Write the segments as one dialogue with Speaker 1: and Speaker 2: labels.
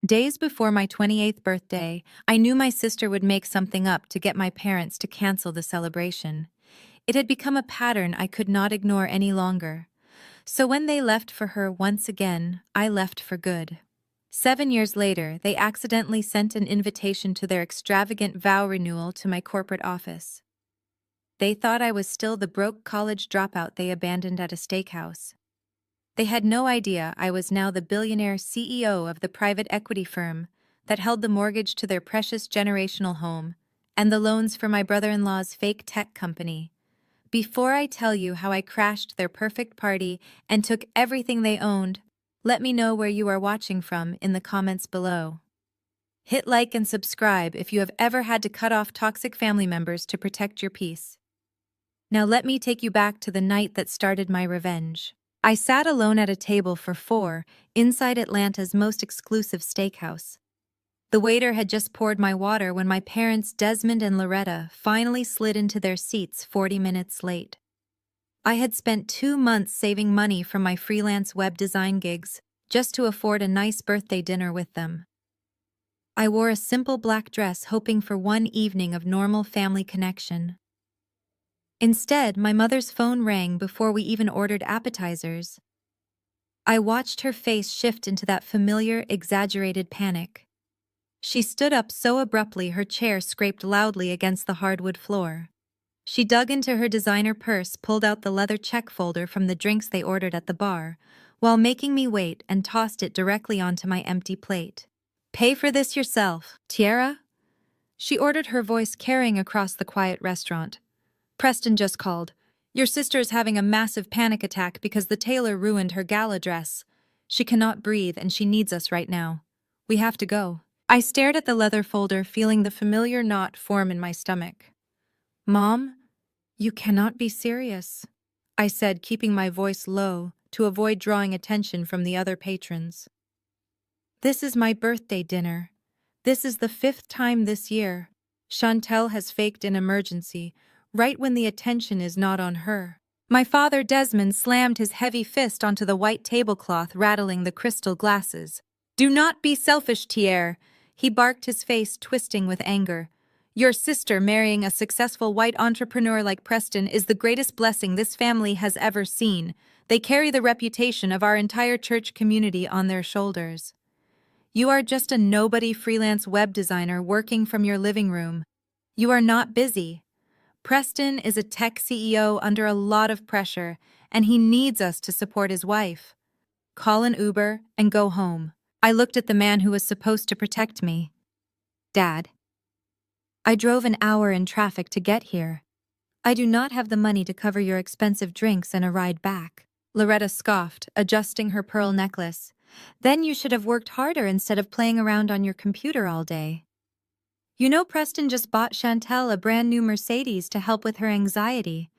Speaker 1: Days before my 28th birthday, I knew my sister would make something up to get my parents to cancel the celebration. It had become a pattern I could not ignore any longer. So when they left for her once again, I left for good. 7 years later, they accidentally sent an invitation to their extravagant vow renewal to my corporate office. They thought I was still the broke college dropout they abandoned at a steakhouse. They had no idea I was now the billionaire CEO of the private equity firm that held the mortgage to their precious generational home and the loans for my brother-in-law's fake tech company. Before I tell you how I crashed their perfect party and took everything they owned, let me know where you are watching from in the comments below. Hit like and subscribe if you have ever had to cut off toxic family members to protect your peace. Now let me take you back to the night that started my revenge. I sat alone at a table for four inside Atlanta's most exclusive steakhouse. The waiter had just poured my water when my parents Desmond and Loretta finally slid into their seats 40 minutes late. I had spent 2 months saving money from my freelance web design gigs just to afford a nice birthday dinner with them. I wore a simple black dress hoping for one evening of normal family connection. Instead, my mother's phone rang before we even ordered appetizers. I watched her face shift into that familiar, exaggerated panic. She stood up so abruptly her chair scraped loudly against the hardwood floor. She dug into her designer purse, pulled out the leather check folder from the drinks they ordered at the bar, while making me wait, and tossed it directly onto my empty plate. "Pay for this yourself, Tiara?" She ordered, her voice carrying across the quiet restaurant. "Preston just called. Your sister is having a massive panic attack because the tailor ruined her gala dress. She cannot breathe and she needs us right now. We have to go." I stared at the leather folder, feeling the familiar knot form in my stomach. "Mom, you cannot be serious," I said, keeping my voice low to avoid drawing attention from the other patrons. "This is my birthday dinner. This is the 5th time this year. Chantel has faked an emergency, right when the attention is not on her." My father Desmond slammed his heavy fist onto the white tablecloth, rattling the crystal glasses. "Do not be selfish, Tiara," he barked, his face twisting with anger. "Your sister marrying a successful white entrepreneur like Preston is the greatest blessing this family has ever seen. They carry the reputation of our entire church community on their shoulders. You are just a nobody freelance web designer working from your living room. You are not busy. Preston is a tech CEO under a lot of pressure, and he needs us to support his wife. Call an Uber and go home." I looked at the man who was supposed to protect me. "Dad, I drove an hour in traffic to get here. I do not have the money to cover your expensive drinks and a ride back." Loretta scoffed, adjusting her pearl necklace. "Then you should have worked harder instead of playing around on your computer all day. You know, Preston just bought Chantel a brand new Mercedes to help with her anxiety.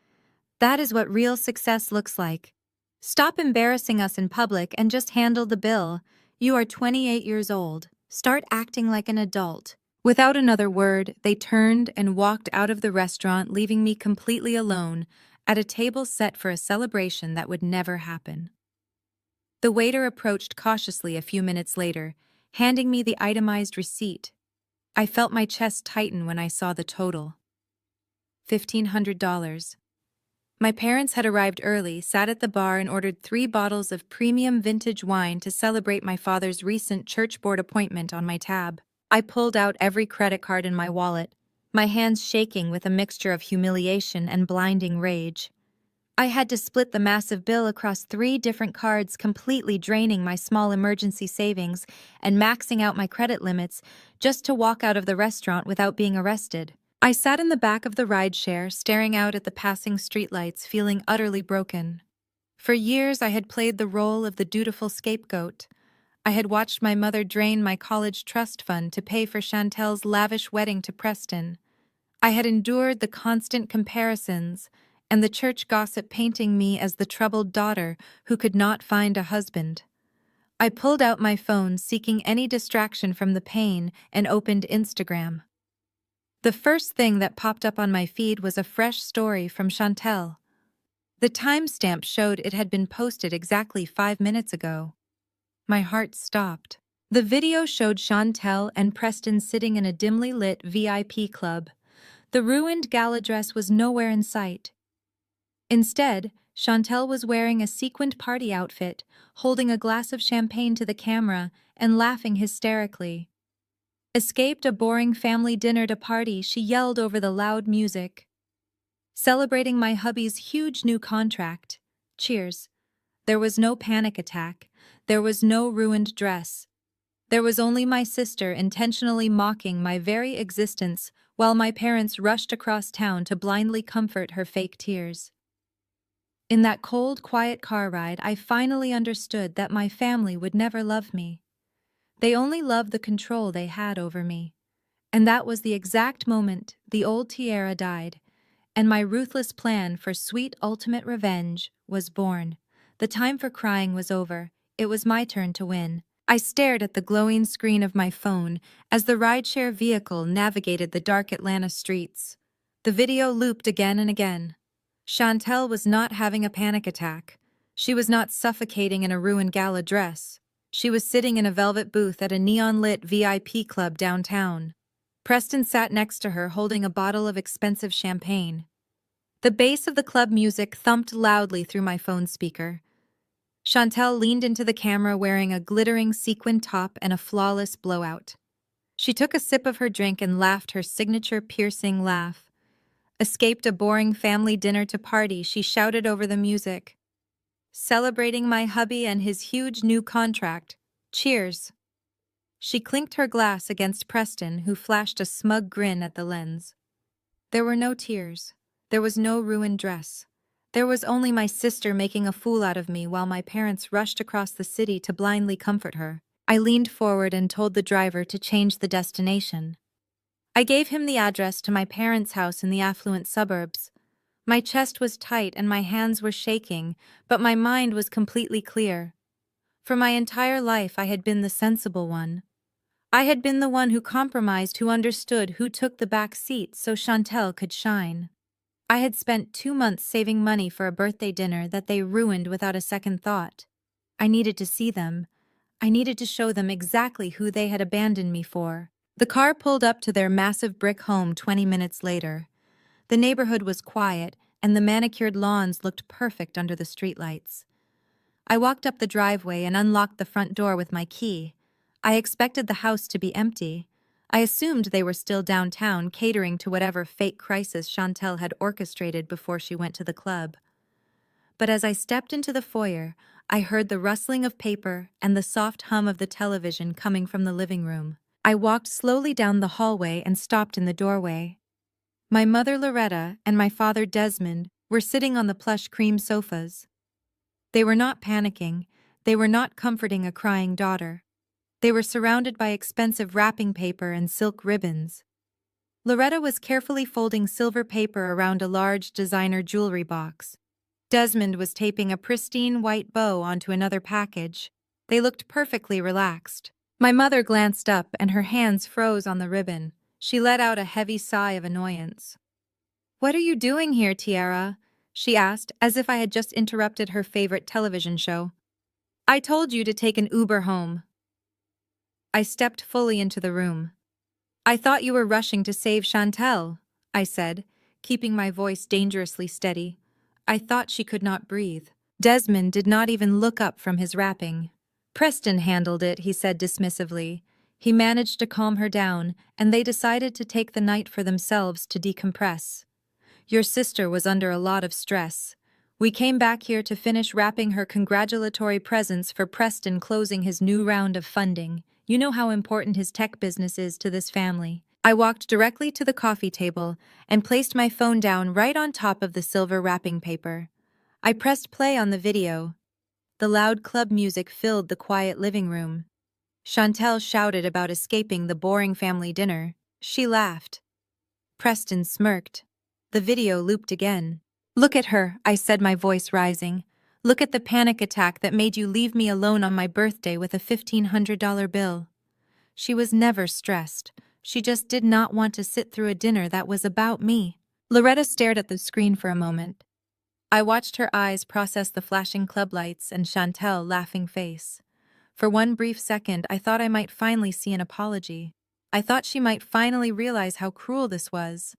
Speaker 1: That is what real success looks like. Stop embarrassing us in public and just handle the bill. You are 28 years old. Start acting like an adult." Without another word, they turned and walked out of the restaurant, leaving me completely alone at a table set for a celebration that would never happen. The waiter approached cautiously a few minutes later, handing me the itemized receipt. I felt my chest tighten when I saw the total. $1,500. My parents had arrived early, sat at the bar, and ordered 3 bottles of premium vintage wine to celebrate my father's recent church board appointment on my tab. I pulled out every credit card in my wallet, my hands shaking with a mixture of humiliation and blinding rage. I had to split the massive bill across 3 different cards, completely draining my small emergency savings and maxing out my credit limits just to walk out of the restaurant without being arrested. I sat in the back of the rideshare, staring out at the passing streetlights, feeling utterly broken. For years, I had played the role of the dutiful scapegoat. I had watched my mother drain my college trust fund to pay for Chantel's lavish wedding to Preston. I had endured the constant comparisons and the church gossip painting me as the troubled daughter who could not find a husband. I pulled out my phone, seeking any distraction from the pain, and opened Instagram. The first thing that popped up on my feed was a fresh story from Chantel. The timestamp showed it had been posted exactly 5 minutes ago. My heart stopped. The video showed Chantel and Preston sitting in a dimly lit VIP club. The ruined gala dress was nowhere in sight. Instead, Chantel was wearing a sequined party outfit, holding a glass of champagne to the camera and laughing hysterically. Escaped a boring family dinner to party, she yelled over the loud music. Celebrating my hubby's huge new contract. Cheers. There was no panic attack. There was no ruined dress. There was only my sister intentionally mocking my very existence while my parents rushed across town to blindly comfort her fake tears. In that cold, quiet car ride, I finally understood that my family would never love me. They only loved the control they had over me. And that was the exact moment the old tiara died, and my ruthless plan for sweet ultimate revenge was born. The time for crying was over. It was my turn to win. I stared at the glowing screen of my phone as the rideshare vehicle navigated the dark Atlanta streets. The video looped again and again. Chantel was not having a panic attack. She was not suffocating in a ruined gala dress. She was sitting in a velvet booth at a neon-lit VIP club downtown. Preston sat next to her holding a bottle of expensive champagne. The bass of the club music thumped loudly through my phone speaker. Chantel leaned into the camera wearing a glittering sequin top and a flawless blowout. She took a sip of her drink and laughed her signature piercing laugh. Escaped a boring family dinner to party, she shouted over the music. Celebrating my hubby and his huge new contract. Cheers. She clinked her glass against Preston, who flashed a smug grin at the lens. There were no tears. There was no ruined dress. There was only my sister making a fool out of me while my parents rushed across the city to blindly comfort her. I leaned forward and told the driver to change the destination. I gave him the address to my parents' house in the affluent suburbs. My chest was tight and my hands were shaking, but my mind was completely clear. For my entire life I had been the sensible one. I had been the one who compromised, who understood, who took the back seat so Chantel could shine. I had spent 2 months saving money for a birthday dinner that they ruined without a second thought. I needed to see them. I needed to show them exactly who they had abandoned me for. The car pulled up to their massive brick home 20 minutes later. The neighborhood was quiet, and the manicured lawns looked perfect under the streetlights. I walked up the driveway and unlocked the front door with my key. I expected the house to be empty. I assumed they were still downtown, catering to whatever fake crisis Chantel had orchestrated before she went to the club. But as I stepped into the foyer, I heard the rustling of paper and the soft hum of the television coming from the living room. I walked slowly down the hallway and stopped in the doorway. My mother Loretta and my father Desmond were sitting on the plush cream sofas. They were not panicking. They were not comforting a crying daughter. They were surrounded by expensive wrapping paper and silk ribbons. Loretta was carefully folding silver paper around a large designer jewelry box. Desmond was taping a pristine white bow onto another package. They looked perfectly relaxed. My mother glanced up and her hands froze on the ribbon. She let out a heavy sigh of annoyance. "What are you doing here, Tiara?" she asked, as if I had just interrupted her favorite television show. "I told you to take an Uber home." I stepped fully into the room. "I thought you were rushing to save Chantel," I said, keeping my voice dangerously steady. I thought she could not breathe. Desmond did not even look up from his wrapping. "Preston handled it," he said dismissively. He managed to calm her down, and they decided to take the night for themselves to decompress. "Your sister was under a lot of stress. We came back here to finish wrapping her congratulatory presents for Preston closing his new round of funding. You know how important his tech business is to this family." I walked directly to the coffee table and placed my phone down right on top of the silver wrapping paper. I pressed play on the video. The loud club music filled the quiet living room. Chantel shouted about escaping the boring family dinner. She laughed. Preston smirked. The video looped again. "Look at her," I said, my voice rising. "Look at the panic attack that made you leave me alone on my birthday with a $1,500 bill." She was never stressed. She just did not want to sit through a dinner that was about me. Loretta stared at the screen for a moment. I watched her eyes process the flashing club lights and Chantel's laughing face. For one brief second, I thought I might finally see an apology. I thought she might finally realize how cruel this was.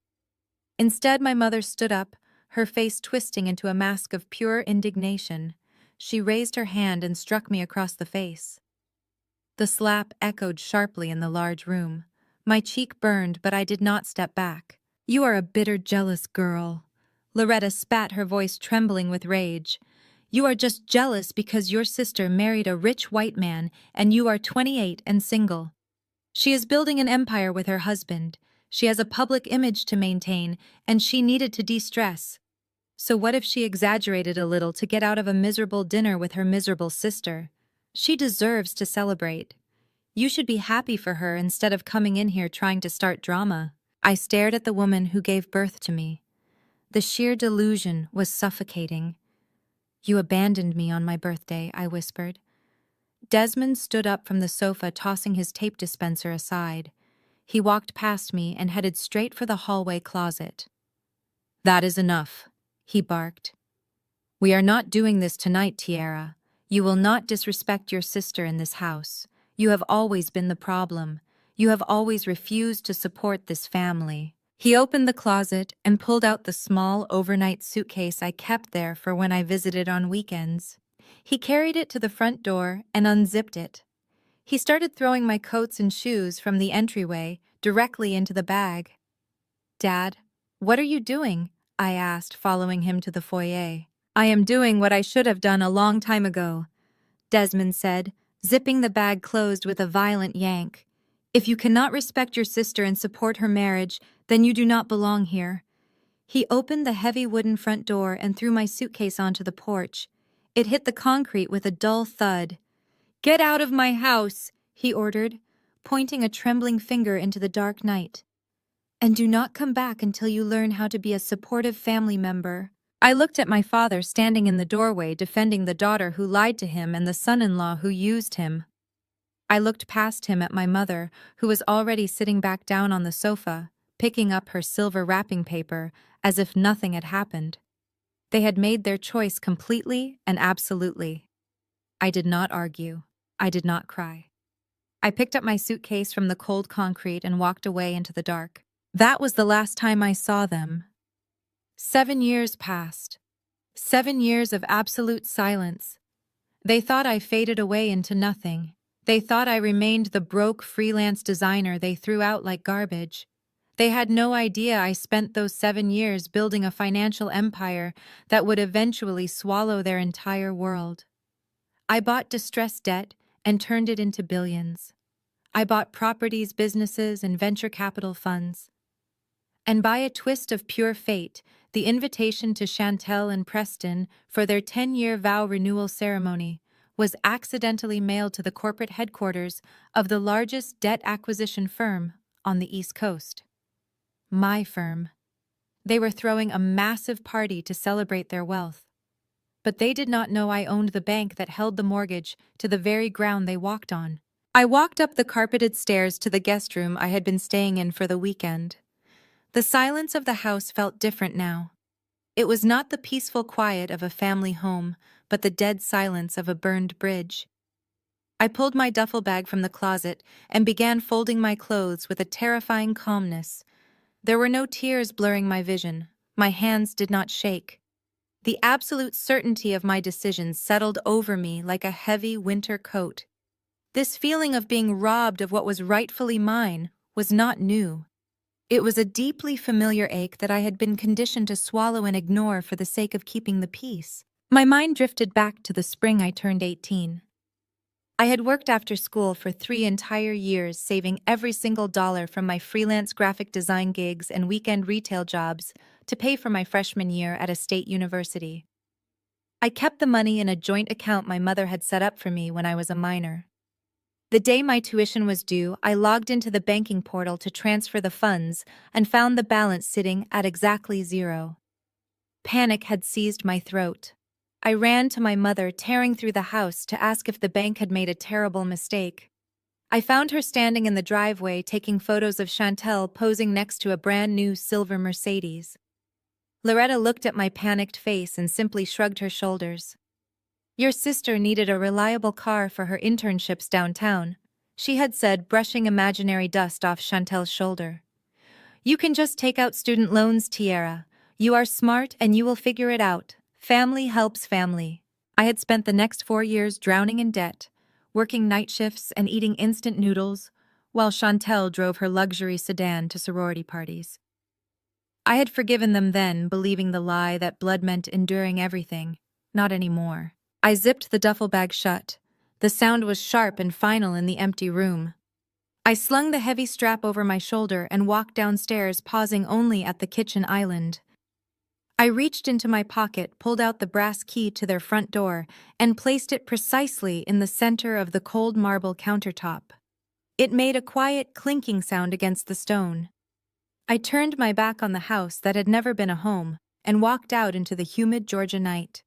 Speaker 1: Instead, my mother stood up, her face twisting into a mask of pure indignation. She raised her hand and struck me across the face. The slap echoed sharply in the large room. My cheek burned, but I did not step back. "You are a bitter, jealous girl." Loretta spat, her voice trembling with rage. "You are just jealous because your sister married a rich white man and you are 28 and single. She is building an empire with her husband. She has a public image to maintain, and she needed to de-stress. So what if she exaggerated a little to get out of a miserable dinner with her miserable sister? She deserves to celebrate. You should be happy for her instead of coming in here trying to start drama." I stared at the woman who gave birth to me. The sheer delusion was suffocating. "You abandoned me on my birthday," I whispered. Desmond stood up from the sofa, tossing his tape dispenser aside. He walked past me and headed straight for the hallway closet. "That is enough," he barked. "We are not doing this tonight, Tiara. You will not disrespect your sister in this house. You have always been the problem. You have always refused to support this family." He opened the closet and pulled out the small overnight suitcase I kept there for when I visited on weekends. He carried it to the front door and unzipped it. He started throwing my coats and shoes from the entryway directly into the bag. "Dad, what are you doing?" I asked, following him to the foyer. "I am doing what I should have done a long time ago," Desmond said, zipping the bag closed with a violent yank. "If you cannot respect your sister and support her marriage, then you do not belong here." He opened the heavy wooden front door and threw my suitcase onto the porch. It hit the concrete with a dull thud. "Get out of my house," he ordered, pointing a trembling finger into the dark night. "And do not come back until you learn how to be a supportive family member." I looked at my father standing in the doorway, defending the daughter who lied to him and the son-in-law who used him. I looked past him at my mother, who was already sitting back down on the sofa, picking up her silver wrapping paper as if nothing had happened. They had made their choice completely and absolutely. I did not argue. I did not cry. I picked up my suitcase from the cold concrete and walked away into the dark. That was the last time I saw them. 7 years passed. 7 years of absolute silence. They thought I faded away into nothing. They thought I remained the broke freelance designer they threw out like garbage. They had no idea I spent those 7 years building a financial empire that would eventually swallow their entire world. I bought distressed debt and turned it into billions. I bought properties, businesses, and venture capital funds. And by a twist of pure fate, the invitation to Chantel and Preston for their 10-year vow renewal ceremony was accidentally mailed to the corporate headquarters of the largest debt acquisition firm on the East Coast. My firm. They were throwing a massive party to celebrate their wealth. But they did not know I owned the bank that held the mortgage to the very ground they walked on. I walked up the carpeted stairs to the guest room I had been staying in for the weekend. The silence of the house felt different now. It was not the peaceful quiet of a family home, but the dead silence of a burned bridge. I pulled my duffel bag from the closet and began folding my clothes with a terrifying calmness. There were no tears blurring my vision. My hands did not shake. The absolute certainty of my decisions settled over me like a heavy winter coat. This feeling of being robbed of what was rightfully mine was not new. It was a deeply familiar ache that I had been conditioned to swallow and ignore for the sake of keeping the peace. My mind drifted back to the spring I turned 18. I had worked after school for 3 entire years, saving every single dollar from my freelance graphic design gigs and weekend retail jobs to pay for my freshman year at a state university. I kept the money in a joint account my mother had set up for me when I was a minor. The day my tuition was due, I logged into the banking portal to transfer the funds and found the balance sitting at exactly 0. Panic had seized my throat. I ran to my mother, tearing through the house to ask if the bank had made a terrible mistake. I found her standing in the driveway taking photos of Chantel posing next to a brand new silver Mercedes. Loretta looked at my panicked face and simply shrugged her shoulders. Your sister needed a reliable car for her internships downtown, she had said, brushing imaginary dust off Chantel's shoulder. You can just take out student loans, Tiara. You are smart and you will figure it out. Family helps family. I had spent the next 4 years drowning in debt, working night shifts and eating instant noodles, while Chantel drove her luxury sedan to sorority parties. I had forgiven them then, believing the lie that blood meant enduring everything. Not anymore. I zipped the duffel bag shut. The sound was sharp and final in the empty room. I slung the heavy strap over my shoulder and walked downstairs, pausing only at the kitchen island. I reached into my pocket, pulled out the brass key to their front door, and placed it precisely in the center of the cold marble countertop. It made a quiet clinking sound against the stone. I turned my back on the house that had never been a home and walked out into the humid Georgia night.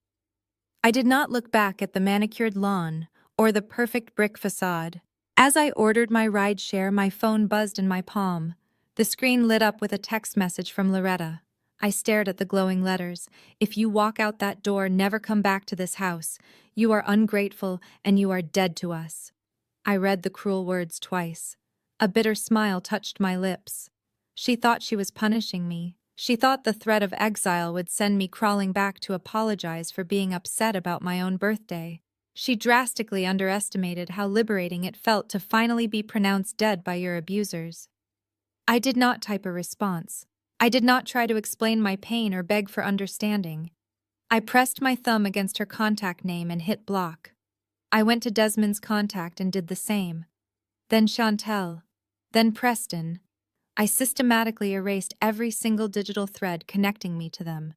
Speaker 1: I did not look back at the manicured lawn or the perfect brick facade. As I ordered my rideshare, my phone buzzed in my palm. The screen lit up with a text message from Loretta. I stared at the glowing letters. If you walk out that door, never come back to this house. You are ungrateful and you are dead to us. I read the cruel words twice. A bitter smile touched my lips. She thought she was punishing me. She thought the threat of exile would send me crawling back to apologize for being upset about my own birthday. She drastically underestimated how liberating it felt to finally be pronounced dead by your abusers. I did not type a response. I did not try to explain my pain or beg for understanding. I pressed my thumb against her contact name and hit block. I went to Desmond's contact and did the same. Then Chantel. Then Preston. I systematically erased every single digital thread connecting me to them.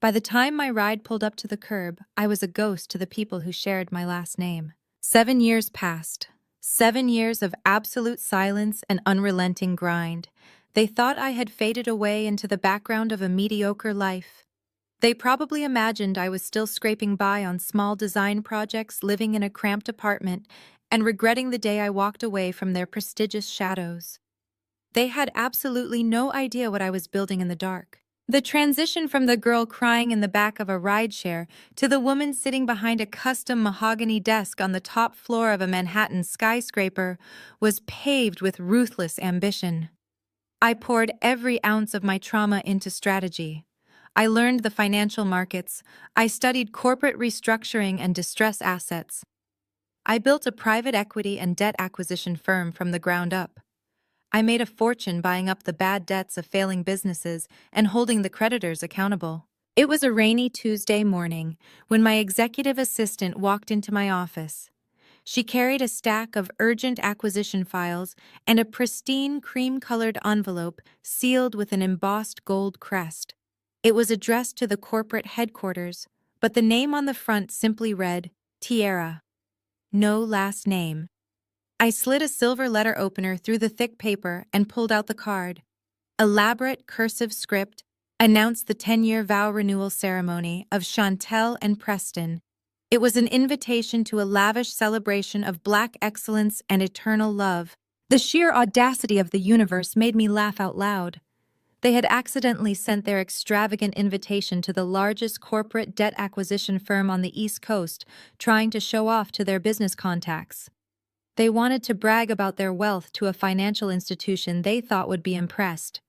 Speaker 1: By the time my ride pulled up to the curb, I was a ghost to the people who shared my last name. 7 years passed. 7 years of absolute silence and unrelenting grind. They thought I had faded away into the background of a mediocre life. They probably imagined I was still scraping by on small design projects, living in a cramped apartment, and regretting the day I walked away from their prestigious shadows. They had absolutely no idea what I was building in the dark. The transition from the girl crying in the back of a rideshare to the woman sitting behind a custom mahogany desk on the top floor of a Manhattan skyscraper was paved with ruthless ambition. I poured every ounce of my trauma into strategy. I learned the financial markets. I studied corporate restructuring and distress assets. I built a private equity and debt acquisition firm from the ground up. I made a fortune buying up the bad debts of failing businesses and holding the creditors accountable. It was a rainy Tuesday morning when my executive assistant walked into my office. She carried a stack of urgent acquisition files and a pristine cream-colored envelope sealed with an embossed gold crest. It was addressed to the corporate headquarters, but the name on the front simply read, Tiara. No last name. I slid a silver letter opener through the thick paper and pulled out the card. Elaborate cursive script announced the 10-year vow renewal ceremony of Chantel and Preston. It was an invitation to a lavish celebration of Black excellence and eternal love. The sheer audacity of the universe made me laugh out loud. They had accidentally sent their extravagant invitation to the largest corporate debt acquisition firm on the East Coast, trying to show off to their business contacts. They wanted to brag about their wealth to a financial institution they thought would be impressed.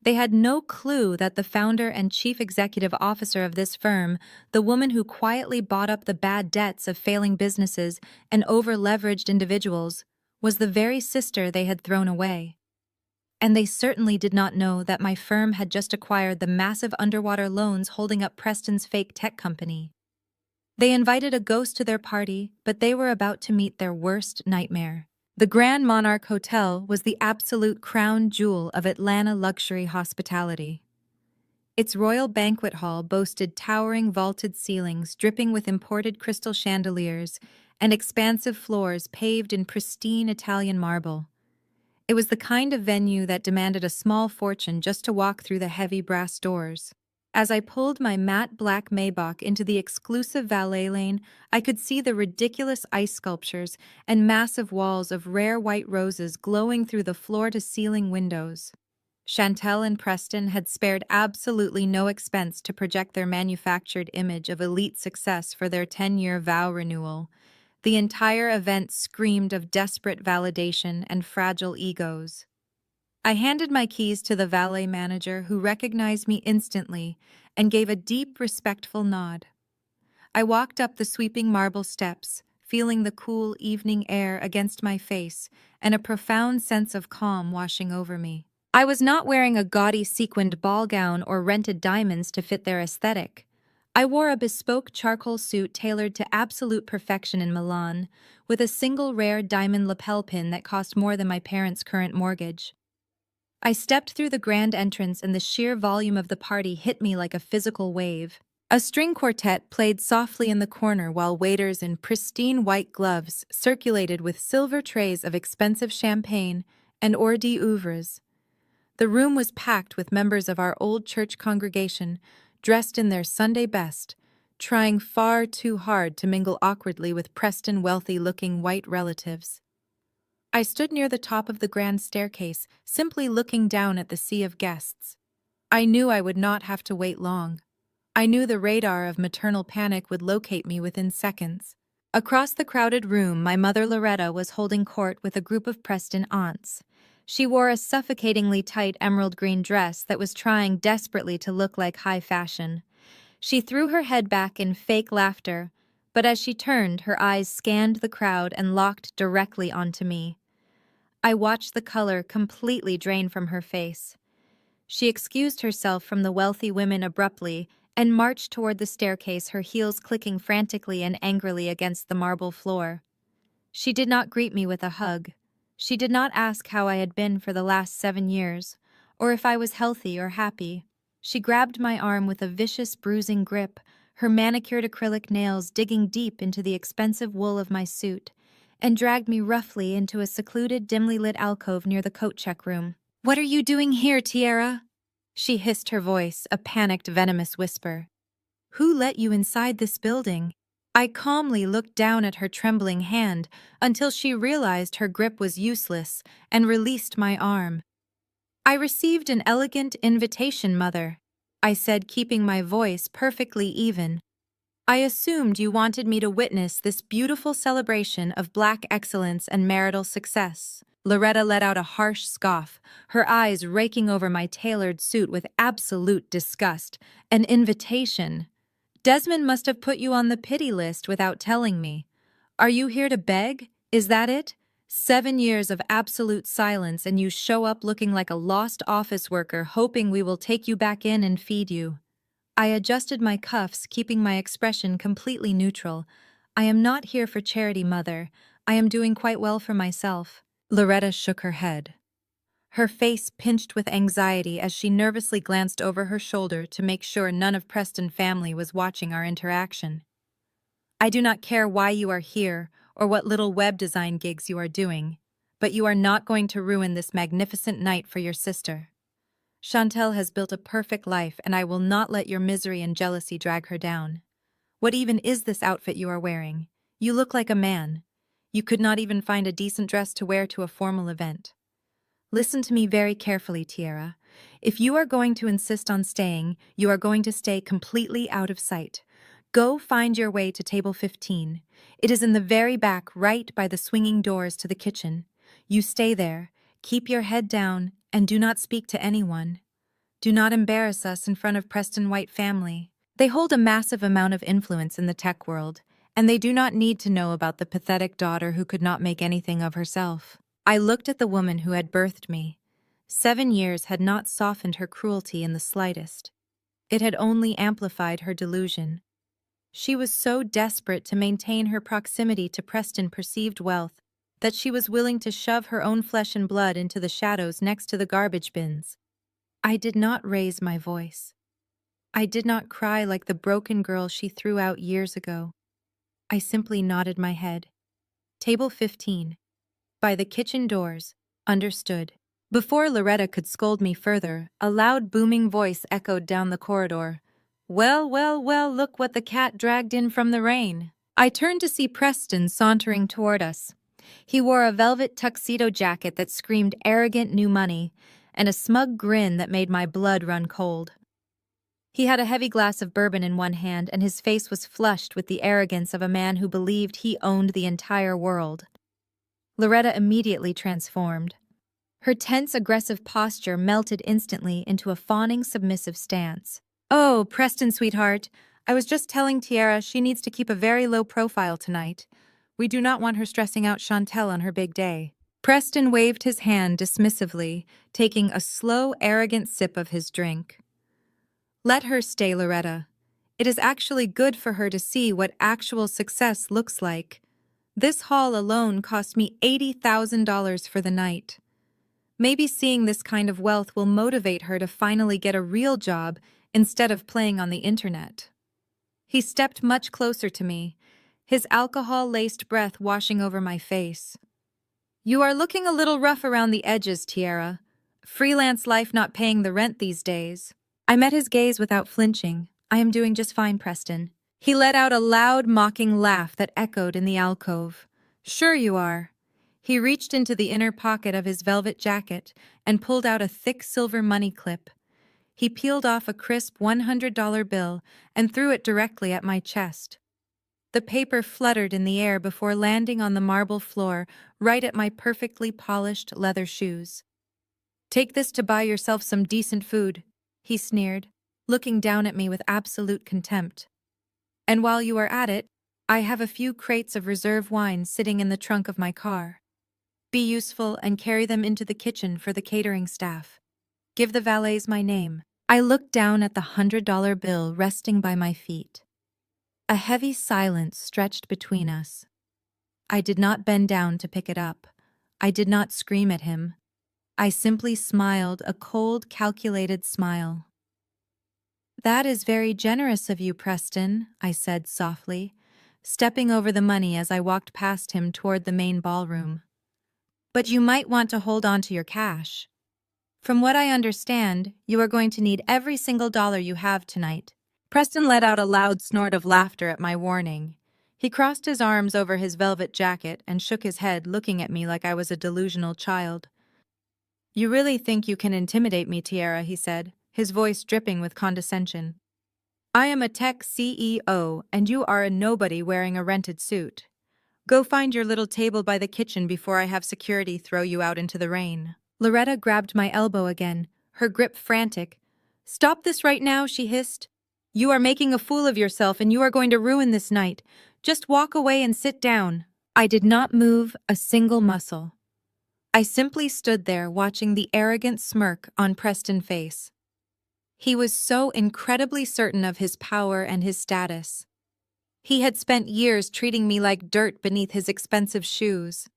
Speaker 1: They had no clue that the founder and chief executive officer of this firm, the woman who quietly bought up the bad debts of failing businesses and over-leveraged individuals, was the very sister they had thrown away. And they certainly did not know that my firm had just acquired the massive underwater loans holding up Preston's fake tech company. They invited a ghost to their party, but they were about to meet their worst nightmare. The Grand Monarch Hotel was the absolute crown jewel of Atlanta luxury hospitality. Its royal banquet hall boasted towering vaulted ceilings dripping with imported crystal chandeliers and expansive floors paved in pristine Italian marble. It was the kind of venue that demanded a small fortune just to walk through the heavy brass doors. As I pulled my matte black Maybach into the exclusive valet lane, I could see the ridiculous ice sculptures and massive walls of rare white roses glowing through the floor-to-ceiling windows. Chantel and Preston had spared absolutely no expense to project their manufactured image of elite success for their 10-year vow renewal. The entire event screamed of desperate validation and fragile egos. I handed my keys to the valet manager, who recognized me instantly and gave a deep, respectful nod. I walked up the sweeping marble steps, feeling the cool evening air against my face and a profound sense of calm washing over me. I was not wearing a gaudy sequined ball gown or rented diamonds to fit their aesthetic. I wore a bespoke charcoal suit tailored to absolute perfection in Milan, with a single rare diamond lapel pin that cost more than my parents' current mortgage. I stepped through the grand entrance and the sheer volume of the party hit me like a physical wave. A string quartet played softly in the corner while waiters in pristine white gloves circulated with silver trays of expensive champagne and hors d'oeuvres. The room was packed with members of our old church congregation, dressed in their Sunday best, trying far too hard to mingle awkwardly with Preston wealthy-looking white relatives. I stood near the top of the grand staircase, simply looking down at the sea of guests. I knew I would not have to wait long. I knew the radar of maternal panic would locate me within seconds. Across the crowded room, my mother Loretta was holding court with a group of Preston aunts. She wore a suffocatingly tight emerald green dress that was trying desperately to look like high fashion. She threw her head back in fake laughter, but as she turned, her eyes scanned the crowd and locked directly onto me. I watched the color completely drain from her face. She excused herself from the wealthy women abruptly and marched toward the staircase, her heels clicking frantically and angrily against the marble floor. She did not greet me with a hug. She did not ask how I had been for the last 7 years, or if I was healthy or happy. She grabbed my arm with a vicious, bruising grip, her manicured acrylic nails digging deep into the expensive wool of my suit, and dragged me roughly into a secluded, dimly lit alcove near the coat check room. "What are you doing here, Tiara?" She hissed, her voice a panicked, venomous whisper. "Who let you inside this building?" I calmly looked down at her trembling hand until she realized her grip was useless and released my arm. "I received an elegant invitation, Mother," I said, keeping my voice perfectly even. "I assumed you wanted me to witness this beautiful celebration of Black excellence and marital success." Loretta let out a harsh scoff, her eyes raking over my tailored suit with absolute disgust. "An invitation? Desmond must have put you on the pity list without telling me. Are you here to beg? Is that it? 7 years of absolute silence and you show up looking like a lost office worker, hoping we will take you back in and feed you." I adjusted my cuffs, keeping my expression completely neutral. "I am not here for charity, Mother. I am doing quite well for myself." Loretta shook her head. Her face pinched with anxiety as she nervously glanced over her shoulder to make sure none of Preston family was watching our interaction. "I do not care why you are here or what little web design gigs you are doing, but you are not going to ruin this magnificent night for your sister. Chantel has built a perfect life, and I will not let your misery and jealousy drag her down. What even is this outfit you are wearing? You look like a man. You could not even find a decent dress to wear to a formal event. Listen to me very carefully, Tiara. If you are going to insist on staying, you are going to stay completely out of sight. Go find your way to table 15. It is in the very back, right by the swinging doors to the kitchen. You stay there, keep your head down, and do not speak to anyone. Do not embarrass us in front of Preston White family. They hold a massive amount of influence in the tech world, and they do not need to know about the pathetic daughter who could not make anything of herself." I looked at the woman who had birthed me. 7 years had not softened her cruelty in the slightest. It had only amplified her delusion. She was so desperate to maintain her proximity to Preston perceived wealth that she was willing to shove her own flesh and blood into the shadows next to the garbage bins. I did not raise my voice. I did not cry like the broken girl she threw out years ago. I simply nodded my head. Table 15. By the kitchen doors. Understood. Before Loretta could scold me further, a loud booming voice echoed down the corridor. "Well, well, well, look what the cat dragged in from the rain." I turned to see Preston sauntering toward us. He wore a velvet tuxedo jacket that screamed arrogant new money, and a smug grin that made my blood run cold. He had a heavy glass of bourbon in one hand, and his face was flushed with the arrogance of a man who believed he owned the entire world. Loretta immediately transformed. Her tense, aggressive posture melted instantly into a fawning, submissive stance. "Oh, Preston, sweetheart, I was just telling Tiara she needs to keep a very low profile tonight. We do not want her stressing out Chantel on her big day." Preston waved his hand dismissively, taking a slow, arrogant sip of his drink. "Let her stay, Loretta. It is actually good for her to see what actual success looks like. This haul alone cost me $80,000 for the night. Maybe seeing this kind of wealth will motivate her to finally get a real job instead of playing on the internet." He stepped much closer to me, his alcohol-laced breath washing over my face. "You are looking a little rough around the edges, Tiara. Freelance life not paying the rent these days." I met his gaze without flinching. "I am doing just fine, Preston." He let out a loud, mocking laugh that echoed in the alcove. "Sure you are." He reached into the inner pocket of his velvet jacket and pulled out a thick silver money clip. He peeled off a crisp $100 bill and threw it directly at my chest. The paper fluttered in the air before landing on the marble floor right at my perfectly polished leather shoes. "Take this to buy yourself some decent food," he sneered, looking down at me with absolute contempt. "And while you are at it, I have a few crates of reserve wine sitting in the trunk of my car. Be useful and carry them into the kitchen for the catering staff. Give the valets my name." I looked down at the $100 bill resting by my feet. A heavy silence stretched between us. I did not bend down to pick it up. I did not scream at him. I simply smiled, a cold, calculated smile. "That is very generous of you, Preston," I said softly, stepping over the money as I walked past him toward the main ballroom. "But you might want to hold on to your cash. From what I understand, you are going to need every single dollar you have tonight." Preston let out a loud snort of laughter at my warning. He crossed his arms over his velvet jacket and shook his head, looking at me like I was a delusional child. "You really think you can intimidate me, Tiara," he said, his voice dripping with condescension. "I am a tech CEO, and you are a nobody wearing a rented suit. Go find your little table by the kitchen before I have security throw you out into the rain." Loretta grabbed my elbow again, her grip frantic. "Stop this right now," she hissed. "You are making a fool of yourself and you are going to ruin this night. Just walk away and sit down." I did not move a single muscle. I simply stood there watching the arrogant smirk on Preston's face. He was so incredibly certain of his power and his status. He had spent years treating me like dirt beneath his expensive shoes.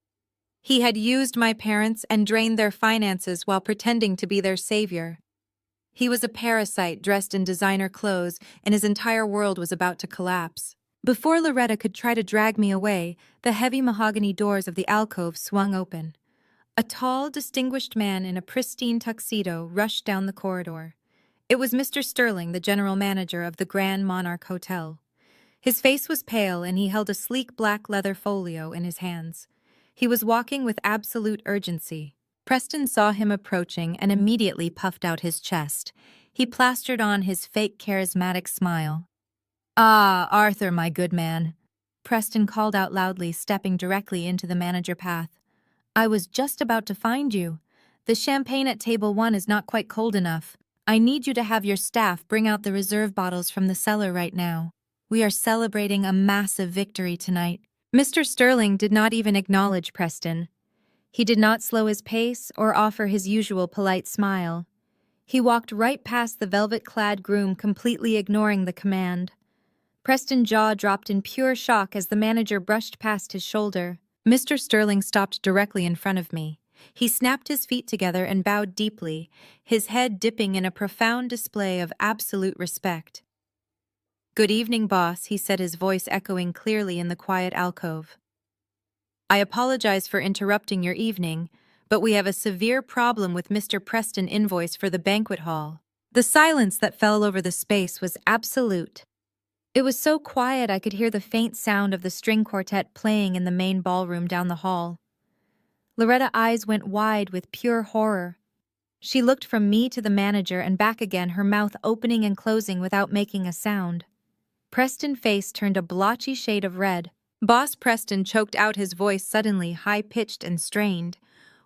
Speaker 1: He had used my parents and drained their finances while pretending to be their savior. He was a parasite dressed in designer clothes, and his entire world was about to collapse. Before Loretta could try to drag me away, the heavy mahogany doors of the alcove swung open. A tall, distinguished man in a pristine tuxedo rushed down the corridor. It was Mr. Sterling, the general manager of the Grand Monarch Hotel. His face was pale, and he held a sleek black leather folio in his hands. He was walking with absolute urgency. Preston saw him approaching and immediately puffed out his chest. He plastered on his fake charismatic smile. "Ah, Arthur, my good man," Preston called out loudly, stepping directly into the manager path. "I was just about to find you. The champagne at table 1 is not quite cold enough. I need you to have your staff bring out the reserve bottles from the cellar right now. We are celebrating a massive victory tonight." Mr. Sterling did not even acknowledge Preston. He did not slow his pace or offer his usual polite smile. He walked right past the velvet-clad groom, completely ignoring the command. Preston's jaw dropped in pure shock as the manager brushed past his shoulder. Mr. Sterling stopped directly in front of me. He snapped his feet together and bowed deeply, his head dipping in a profound display of absolute respect. "Good evening, boss," he said, his voice echoing clearly in the quiet alcove. "I apologize for interrupting your evening, but we have a severe problem with Mr. Preston invoice for the banquet hall." The silence that fell over the space was absolute. It was so quiet I could hear the faint sound of the string quartet playing in the main ballroom down the hall. Loretta's eyes went wide with pure horror. She looked from me to the manager and back again, her mouth opening and closing without making a sound. Preston's face turned a blotchy shade of red. Boss Preston choked out, his voice suddenly high-pitched and strained.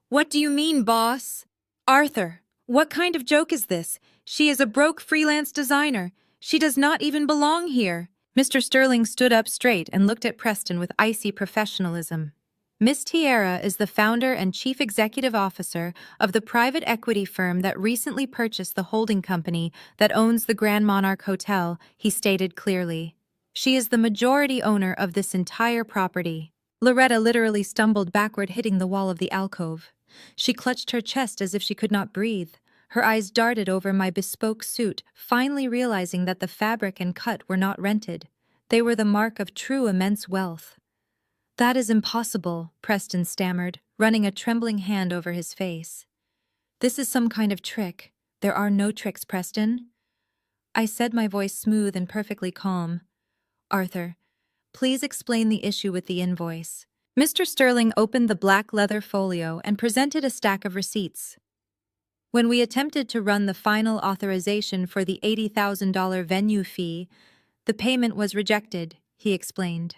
Speaker 1: "What do you mean, boss?" "Arthur, what kind of joke is this? She is a broke freelance designer. She does not even belong here." Mr. Sterling stood up straight and looked at Preston with icy professionalism. Miss Tierra is the founder and chief executive officer of the private equity firm that recently purchased the holding company that owns the Grand Monarch Hotel, he stated clearly. She is the majority owner of this entire property. Loretta literally stumbled backward, hitting the wall of the alcove. She clutched her chest as if she could not breathe. Her eyes darted over my bespoke suit, finally realizing that the fabric and cut were not rented. They were the mark of true immense wealth. "That is impossible," Preston stammered, running a trembling hand over his face. "This is some kind of trick." "There are no tricks, Preston," I said, my voice smooth and perfectly calm. "Arthur, please explain the issue with the invoice." Mr. Sterling opened the black leather folio and presented a stack of receipts. "When we attempted to run the final authorization for the $80,000 venue fee, the payment was rejected," he explained.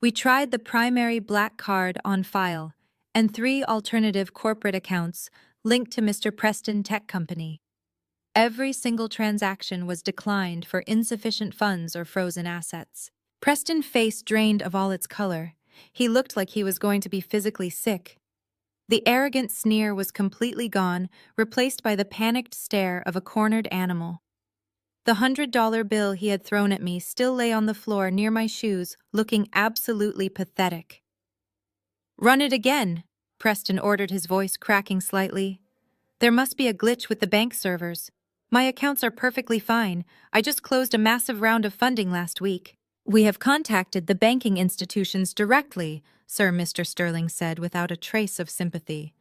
Speaker 1: "We tried the primary black card on file and 3 alternative corporate accounts linked to Mr. Preston Tech Company. Every single transaction was declined for insufficient funds or frozen assets." Preston's face drained of all its color. He looked like he was going to be physically sick. The arrogant sneer was completely gone, replaced by the panicked stare of a cornered animal. The $100 bill he had thrown at me still lay on the floor near my shoes, looking absolutely pathetic. "Run it again," Preston ordered, his voice cracking slightly. "There must be a glitch with the bank servers. My accounts are perfectly fine. I just closed a massive round of funding last week." "We have contacted the banking institutions directly, sir," Mr. Sterling said without a trace of sympathy.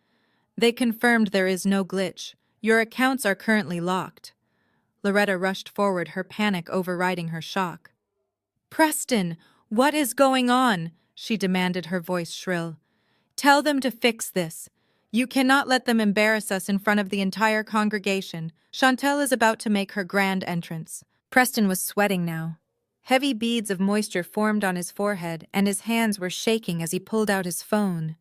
Speaker 1: "They confirmed there is no glitch. Your accounts are currently locked." Loretta rushed forward, her panic overriding her shock. "Preston, what is going on?" she demanded, her voice shrill. "Tell them to fix this. You cannot let them embarrass us in front of the entire congregation. Chantel is about to make her grand entrance." Preston was sweating now. Heavy beads of moisture formed on his forehead, and his hands were shaking as he pulled out his phone.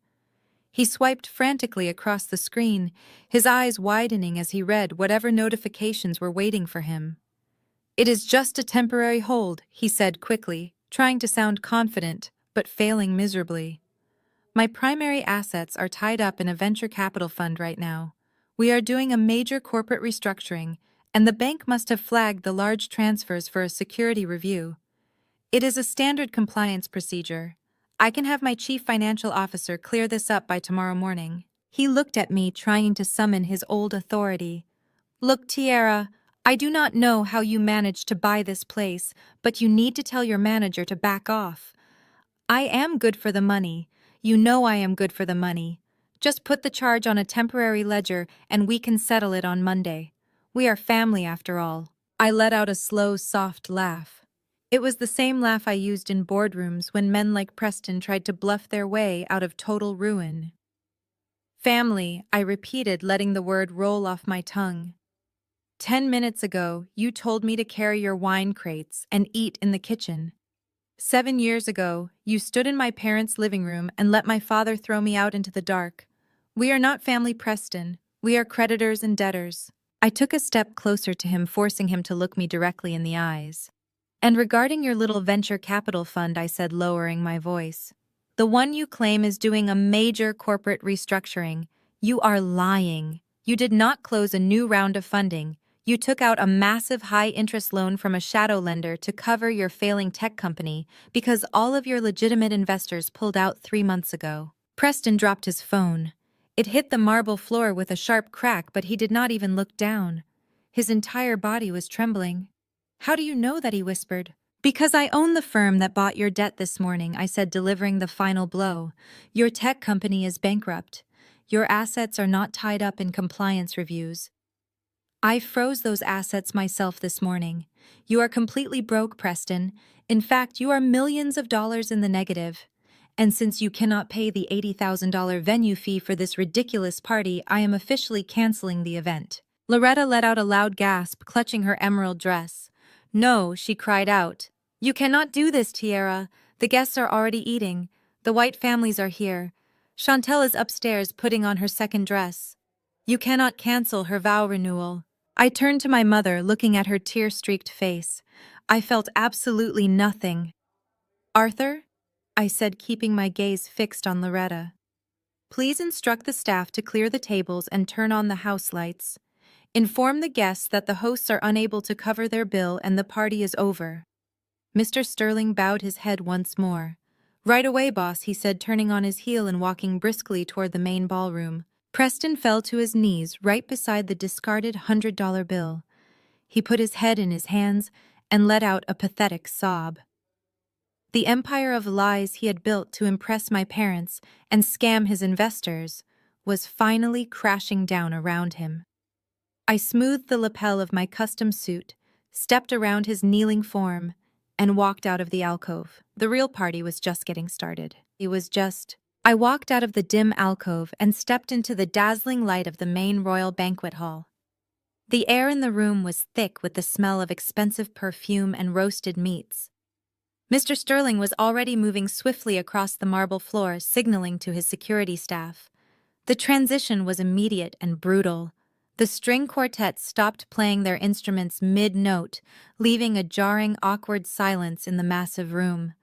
Speaker 1: He swiped frantically across the screen, his eyes widening as he read whatever notifications were waiting for him. "It is just a temporary hold," he said quickly, trying to sound confident, but failing miserably. "My primary assets are tied up in a venture capital fund right now. We are doing a major corporate restructuring, and the bank must have flagged the large transfers for a security review. It is a standard compliance procedure. I can have my chief financial officer clear this up by tomorrow morning." He looked at me, trying to summon his old authority. "Look, Tierra, I do not know how you managed to buy this place, but you need to tell your manager to back off. I am good for the money. You know I am good for the money. Just put the charge on a temporary ledger and we can settle it on Monday. We are family after all." I let out a slow, soft laugh. It was the same laugh I used in boardrooms when men like Preston tried to bluff their way out of total ruin. "Family," I repeated, letting the word roll off my tongue. 10 minutes ago, you told me to carry your wine crates and eat in the kitchen. 7 years ago, you stood in my parents' living room and let my father throw me out into the dark. We are not family, Preston. We are creditors and debtors." I took a step closer to him, forcing him to look me directly in the eyes. "And regarding your little venture capital fund," I said, lowering my voice, "the one you claim is doing a major corporate restructuring. You are lying. You did not close a new round of funding. You took out a massive high-interest loan from a shadow lender to cover your failing tech company because all of your legitimate investors pulled out 3 months ago." Preston dropped his phone. It hit the marble floor with a sharp crack, but he did not even look down. His entire body was trembling. "How do you know that?" he whispered. "Because I own the firm that bought your debt this morning," I said, delivering the final blow. "Your tech company is bankrupt. Your assets are not tied up in compliance reviews. I froze those assets myself this morning. You are completely broke, Preston. In fact, you are millions of dollars in the negative. And since you cannot pay the $80,000 venue fee for this ridiculous party, I am officially canceling the event." Loretta let out a loud gasp, clutching her emerald dress. "No," she cried out. "You cannot do this, Tiara. The guests are already eating. The White families are here. Chantel is upstairs putting on her second dress. You cannot cancel her vow renewal." I turned to my mother, looking at her tear-streaked face. I felt absolutely nothing. "Arthur?" I said, keeping my gaze fixed on Loretta. "Please instruct the staff to clear the tables and turn on the house lights. Inform the guests that the hosts are unable to cover their bill and the party is over." Mr. Sterling bowed his head once more. "Right away, boss," he said, turning on his heel and walking briskly toward the main ballroom. Preston fell to his knees right beside the discarded $100 bill. He put his head in his hands and let out a pathetic sob. The empire of lies he had built to impress my parents and scam his investors was finally crashing down around him. I smoothed the lapel of my custom suit, stepped around his kneeling form, and walked out of the alcove. The real party was just getting started. I walked out of the dim alcove and stepped into the dazzling light of the main royal banquet hall. The air in the room was thick with the smell of expensive perfume and roasted meats. Mr. Sterling was already moving swiftly across the marble floor, signaling to his security staff. The transition was immediate and brutal. The string quartet stopped playing their instruments mid-note, leaving a jarring, awkward silence in the massive room.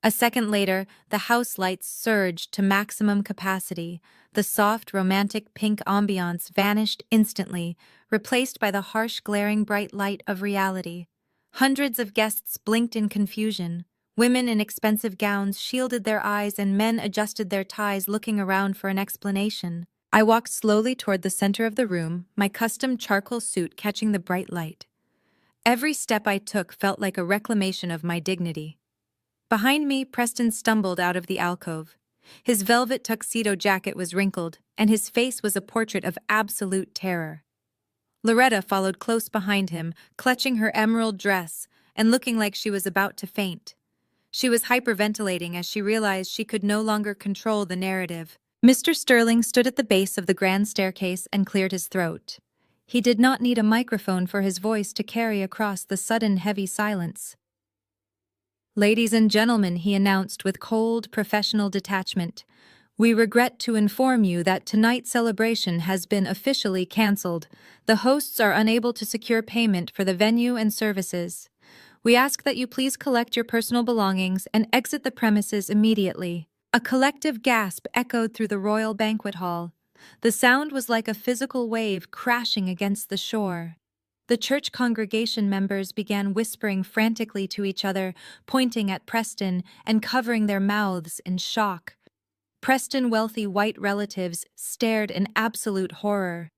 Speaker 1: A second later, the house lights surged to maximum capacity. The soft, romantic pink ambiance vanished instantly, replaced by the harsh, glaring bright light of reality. Hundreds of guests blinked in confusion. Women in expensive gowns shielded their eyes and men adjusted their ties, looking around for an explanation. I walked slowly toward the center of the room, my custom charcoal suit catching the bright light. Every step I took felt like a reclamation of my dignity. Behind me, Preston stumbled out of the alcove. His velvet tuxedo jacket was wrinkled, and his face was a portrait of absolute terror. Loretta followed close behind him, clutching her emerald dress and looking like she was about to faint. She was hyperventilating as she realized she could no longer control the narrative. Mr. Sterling stood at the base of the grand staircase and cleared his throat. He did not need a microphone for his voice to carry across the sudden heavy silence. "Ladies and gentlemen," he announced with cold, professional detachment, "we regret to inform you that tonight's celebration has been officially canceled. The hosts are unable to secure payment for the venue and services. We ask that you please collect your personal belongings and exit the premises immediately." A collective gasp echoed through the royal banquet hall. The sound was like a physical wave crashing against the shore. The church congregation members began whispering frantically to each other, pointing at Preston and covering their mouths in shock. Preston's wealthy white relatives stared in absolute horror.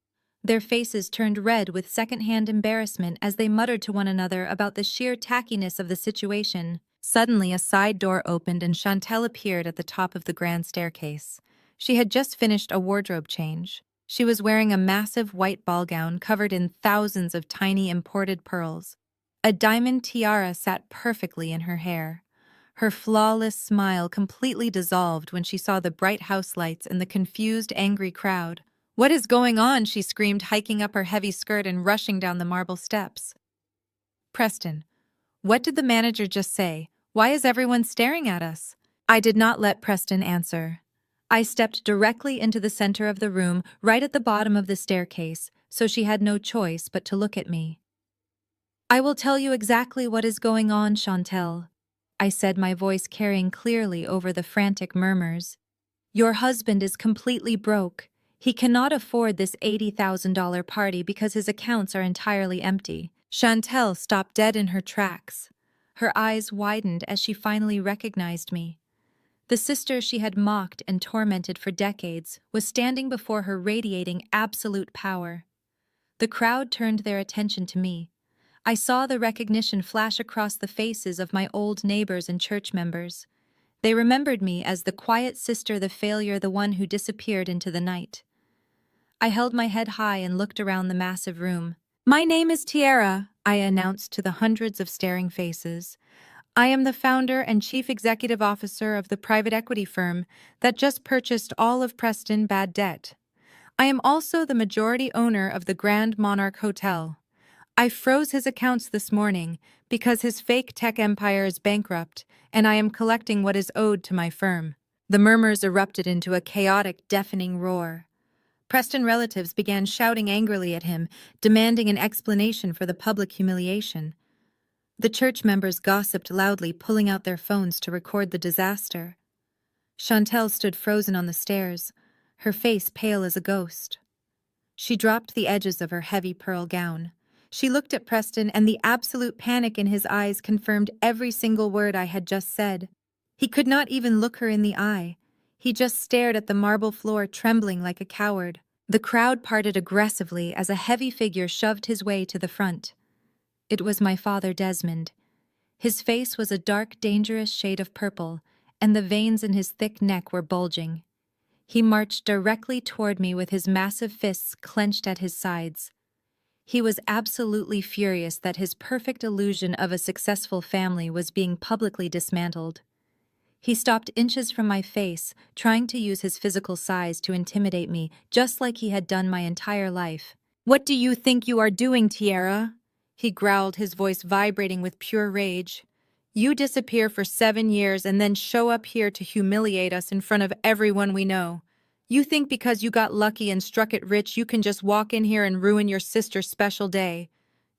Speaker 1: Their faces turned red with secondhand embarrassment as they muttered to one another about the sheer tackiness of the situation. Suddenly, a side door opened and Chantel appeared at the top of the grand staircase. She had just finished a wardrobe change. She was wearing a massive white ball gown covered in thousands of tiny imported pearls. A diamond tiara sat perfectly in her hair. Her flawless smile completely dissolved when she saw the bright house lights and the confused, angry crowd. "What is going on?" she screamed, hiking up her heavy skirt and rushing down the marble steps. "Preston, what did the manager just say? Why is everyone staring at us?" I did not let Preston answer. I stepped directly into the center of the room, right at the bottom of the staircase, so she had no choice but to look at me. "I will tell you exactly what is going on, Chantel," I said, my voice carrying clearly over the frantic murmurs. "Your husband is completely broke. He cannot afford this $80,000 party because his accounts are entirely empty." Chantel stopped dead in her tracks. Her eyes widened as she finally recognized me. The sister she had mocked and tormented for decades was standing before her, radiating absolute power. The crowd turned their attention to me. I saw the recognition flash across the faces of my old neighbors and church members. They remembered me as the quiet sister, the failure, the one who disappeared into the night. I held my head high and looked around the massive room. "My name is Tiara," I announced to the hundreds of staring faces. I am the founder and chief executive officer of the private equity firm that just purchased all of Preston bad debt. I am also the majority owner of the Grand Monarch Hotel. I froze his accounts this morning because his fake tech empire is bankrupt, and I am collecting what is owed to my firm. The murmurs erupted into a chaotic, deafening roar. Preston relatives began shouting angrily at him, demanding an explanation for the public humiliation. The church members gossiped loudly, pulling out their phones to record the disaster. Chantel stood frozen on the stairs, her face pale as a ghost. She dropped the edges of her heavy pearl gown. She looked at Preston, and the absolute panic in his eyes confirmed every single word I had just said. He could not even look her in the eye. He just stared at the marble floor, trembling like a coward. The crowd parted aggressively as a heavy figure shoved his way to the front. It was my father, Desmond. His face was a dark, dangerous shade of purple, and the veins in his thick neck were bulging. He marched directly toward me with his massive fists clenched at his sides. He was absolutely furious that his perfect illusion of a successful family was being publicly dismantled. He stopped inches from my face, trying to use his physical size to intimidate me, just like he had done my entire life. "What do you think you are doing, Tiara?" He growled, his voice vibrating with pure rage. "You disappear for 7 years and then show up here to humiliate us in front of everyone we know. You think because you got lucky and struck it rich you can just walk in here and ruin your sister's special day.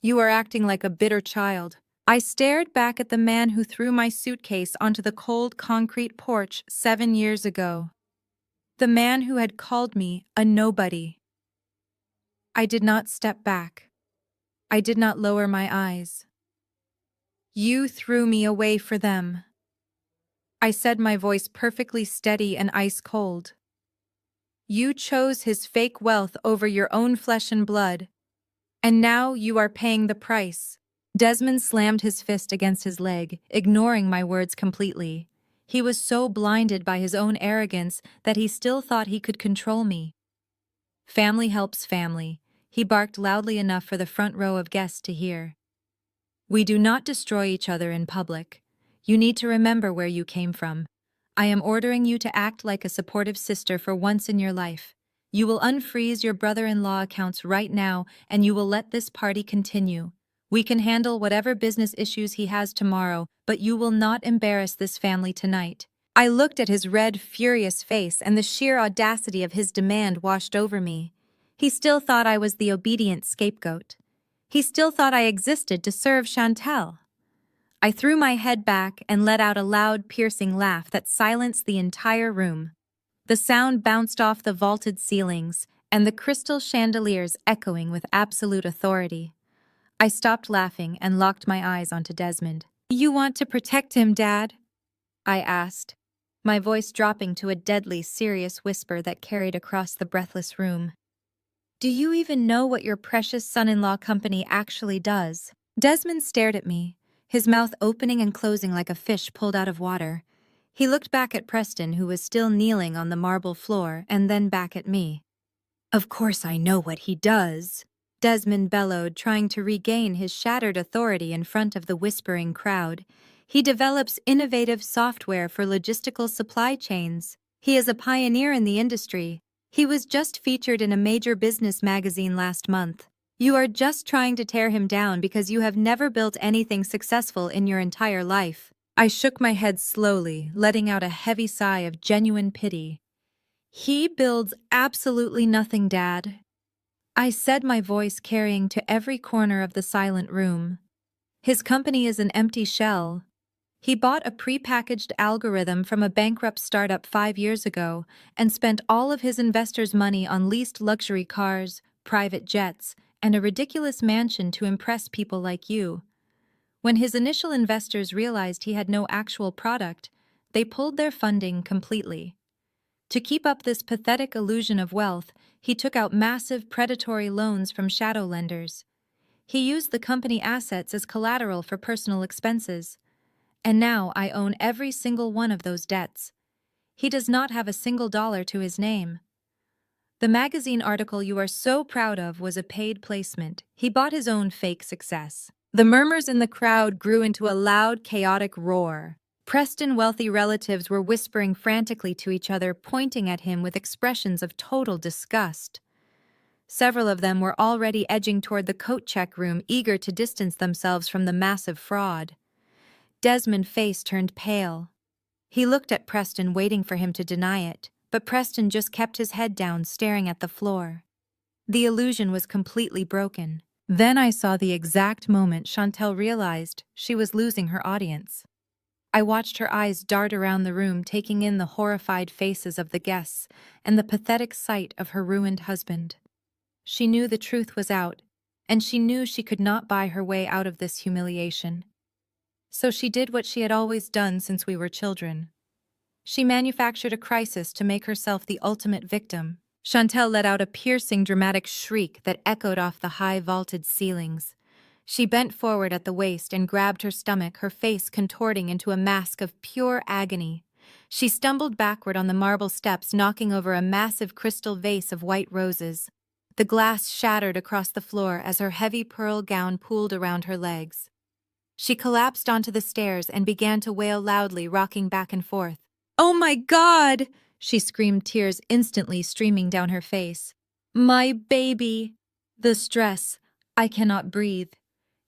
Speaker 1: You are acting like a bitter child." I stared back at the man who threw my suitcase onto the cold concrete porch 7 years ago. The man who had called me a nobody. I did not step back. I did not lower my eyes. "You threw me away for them," I said, my voice perfectly steady and ice cold. "You chose his fake wealth over your own flesh and blood, and now you are paying the price." Desmond slammed his fist against his leg, ignoring my words completely. He was so blinded by his own arrogance that he still thought he could control me. "Family helps family," he barked loudly enough for the front row of guests to hear. "We do not destroy each other in public. You need to remember where you came from. I am ordering you to act like a supportive sister for once in your life. You will unfreeze your brother-in-law accounts right now, and you will let this party continue. We can handle whatever business issues he has tomorrow, but you will not embarrass this family tonight." I looked at his red, furious face, and the sheer audacity of his demand washed over me. He still thought I was the obedient scapegoat. He still thought I existed to serve Chantel. I threw my head back and let out a loud, piercing laugh that silenced the entire room. The sound bounced off the vaulted ceilings, and the crystal chandeliers echoing with absolute authority. I stopped laughing and locked my eyes onto Desmond. "You want to protect him, Dad?" I asked, my voice dropping to a deadly, serious whisper that carried across the breathless room. "Do you even know what your precious son-in-law company actually does?" Desmond stared at me, his mouth opening and closing like a fish pulled out of water. He looked back at Preston, who was still kneeling on the marble floor, and then back at me. "Of course I know what he does," Desmond bellowed, trying to regain his shattered authority in front of the whispering crowd. "He develops innovative software for logistical supply chains. He is a pioneer in the industry. He was just featured in a major business magazine last month. You are just trying to tear him down because you have never built anything successful in your entire life." I shook my head slowly, letting out a heavy sigh of genuine pity. "He builds absolutely nothing, Dad," I said, my voice carrying to every corner of the silent room. "His company is an empty shell. He bought a pre-packaged algorithm from a bankrupt startup 5 years ago and spent all of his investors' money on leased luxury cars, private jets, and a ridiculous mansion to impress people like you. When his initial investors realized he had no actual product, they pulled their funding completely. To keep up this pathetic illusion of wealth, he took out massive predatory loans from shadow lenders. He used the company assets as collateral for personal expenses. And now I own every single one of those debts. He does not have a single dollar to his name. The magazine article you are so proud of was a paid placement. He bought his own fake success." The murmurs in the crowd grew into a loud, chaotic roar. Preston's wealthy relatives were whispering frantically to each other, pointing at him with expressions of total disgust. Several of them were already edging toward the coat check room, eager to distance themselves from the massive fraud. Desmond's face turned pale. He looked at Preston, waiting for him to deny it, but Preston just kept his head down, staring at the floor. The illusion was completely broken. Then I saw the exact moment Chantel realized she was losing her audience. I watched her eyes dart around the room, taking in the horrified faces of the guests and the pathetic sight of her ruined husband. She knew the truth was out, and she knew she could not buy her way out of this humiliation. So she did what she had always done since we were children. She manufactured a crisis to make herself the ultimate victim. Chantel let out a piercing, dramatic shriek that echoed off the high vaulted ceilings. She bent forward at the waist and grabbed her stomach, her face contorting into a mask of pure agony. She stumbled backward on the marble steps, knocking over a massive crystal vase of white roses. The glass shattered across the floor as her heavy pearl gown pooled around her legs. She collapsed onto the stairs and began to wail loudly, rocking back and forth. "Oh my God!" she screamed, tears instantly streaming down her face. "My baby! The stress. I cannot breathe.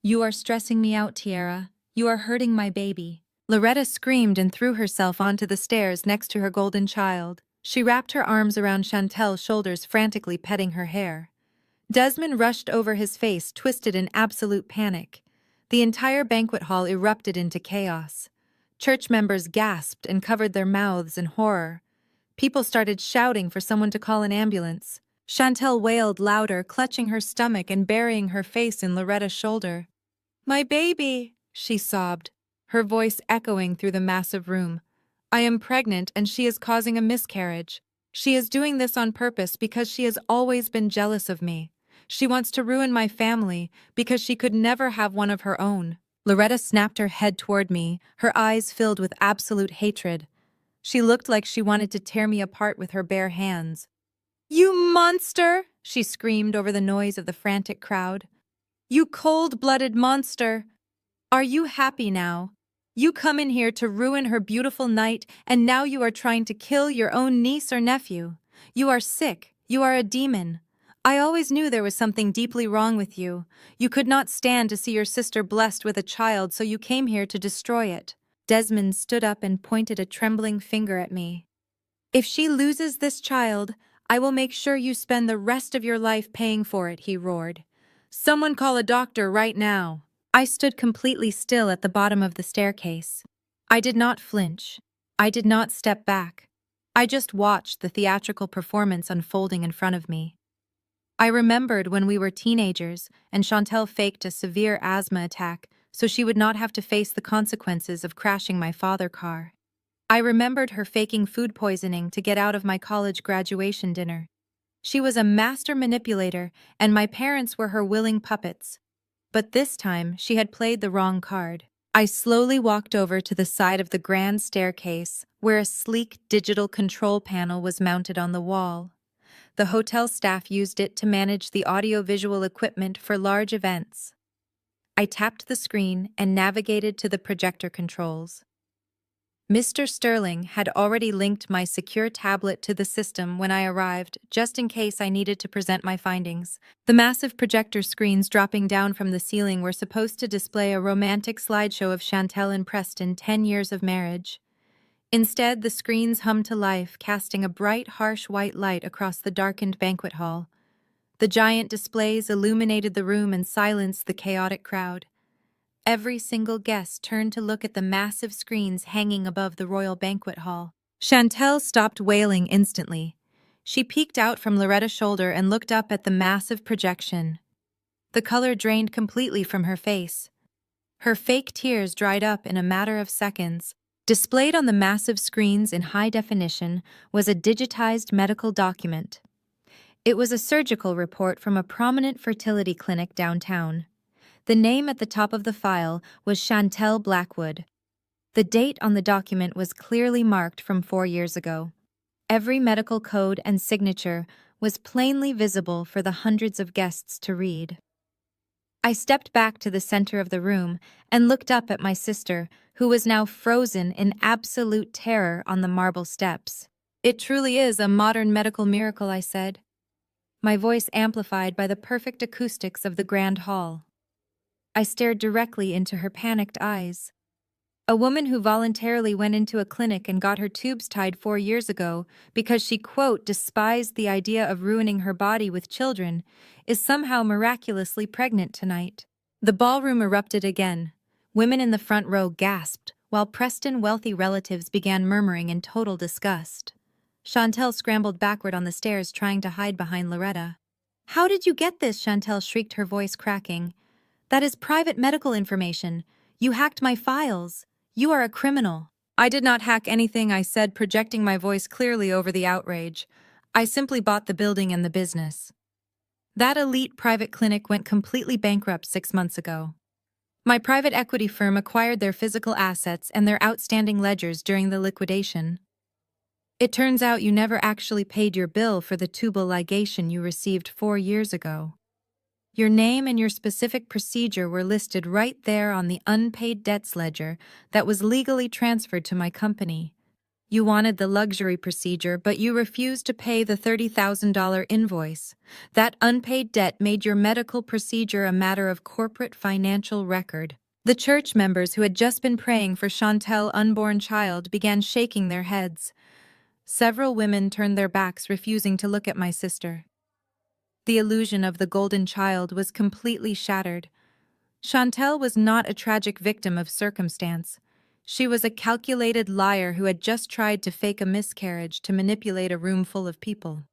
Speaker 1: You are stressing me out, Tiara. You are hurting my baby." Loretta screamed and threw herself onto the stairs next to her golden child. She wrapped her arms around Chantel's shoulders, frantically petting her hair. Desmond rushed over, his face twisted in absolute panic. The entire banquet hall erupted into chaos. Church members gasped and covered their mouths in horror. People started shouting for someone to call an ambulance. Chantel wailed louder, clutching her stomach and burying her face in Loretta's shoulder. "My baby," she sobbed, her voice echoing through the massive room. "I am pregnant and she is causing a miscarriage. She is doing this on purpose because she has always been jealous of me. She wants to ruin my family because she could never have one of her own." Loretta snapped her head toward me, her eyes filled with absolute hatred. She looked like she wanted to tear me apart with her bare hands. "You monster!" she screamed over the noise of the frantic crowd. "You cold-blooded monster! Are you happy now? You come in here to ruin her beautiful night, and now you are trying to kill your own niece or nephew. You are sick. You are a demon. I always knew there was something deeply wrong with you. You could not stand to see your sister blessed with a child, so you came here to destroy it." Desmond stood up and pointed a trembling finger at me. "If she loses this child, I will make sure you spend the rest of your life paying for it," he roared. "Someone call a doctor right now." I stood completely still at the bottom of the staircase. I did not flinch. I did not step back. I just watched the theatrical performance unfolding in front of me. I remembered when we were teenagers and Chantel faked a severe asthma attack so she would not have to face the consequences of crashing my father's car. I remembered her faking food poisoning to get out of my college graduation dinner. She was a master manipulator, and my parents were her willing puppets. But this time, she had played the wrong card. I slowly walked over to the side of the grand staircase, where a sleek digital control panel was mounted on the wall. The hotel staff used it to manage the audio-visual equipment for large events. I tapped the screen and navigated to the projector controls. Mr. Sterling had already linked my secure tablet to the system when I arrived, just in case I needed to present my findings. The massive projector screens dropping down from the ceiling were supposed to display a romantic slideshow of Chantel and Preston 10 years of marriage. Instead, the screens hummed to life, casting a bright, harsh white light across the darkened banquet hall. The giant displays illuminated the room and silenced the chaotic crowd. Every single guest turned to look at the massive screens hanging above the royal banquet hall. Chantel stopped wailing instantly. She peeked out from Loretta's shoulder and looked up at the massive projection. The color drained completely from her face. Her fake tears dried up in a matter of seconds. Displayed on the massive screens in high definition was a digitized medical document. It was a surgical report from a prominent fertility clinic downtown. The name at the top of the file was Chantel Blackwood. The date on the document was clearly marked from 4 years ago. Every medical code and signature was plainly visible for the hundreds of guests to read. I stepped back to the center of the room and looked up at my sister, who was now frozen in absolute terror on the marble steps. "It truly is a modern medical miracle," I said, my voice amplified by the perfect acoustics of the grand hall. I stared directly into her panicked eyes. A woman who voluntarily went into a clinic and got her tubes tied 4 years ago because she, quote, despised the idea of ruining her body with children, is somehow miraculously pregnant tonight. The ballroom erupted again. Women in the front row gasped, while Preston's wealthy relatives began murmuring in total disgust. Chantel scrambled backward on the stairs, trying to hide behind Loretta. "How did you get this?" Chantel shrieked, her voice cracking. "That is private medical information. You hacked my files. You are a criminal." "I did not hack anything," I said, projecting my voice clearly over the outrage. "I simply bought the building and the business. That elite private clinic went completely bankrupt 6 months ago. My private equity firm acquired their physical assets and their outstanding ledgers during the liquidation. It turns out you never actually paid your bill for the tubal ligation you received 4 years ago. Your name and your specific procedure were listed right there on the unpaid debts ledger that was legally transferred to my company. You wanted the luxury procedure, but you refused to pay the $30,000 invoice. That unpaid debt made your medical procedure a matter of corporate financial record." The church members who had just been praying for Chantel's unborn child began shaking their heads. Several women turned their backs, refusing to look at my sister. The illusion of the golden child was completely shattered. Chantel was not a tragic victim of circumstance. She was a calculated liar who had just tried to fake a miscarriage to manipulate a room full of people.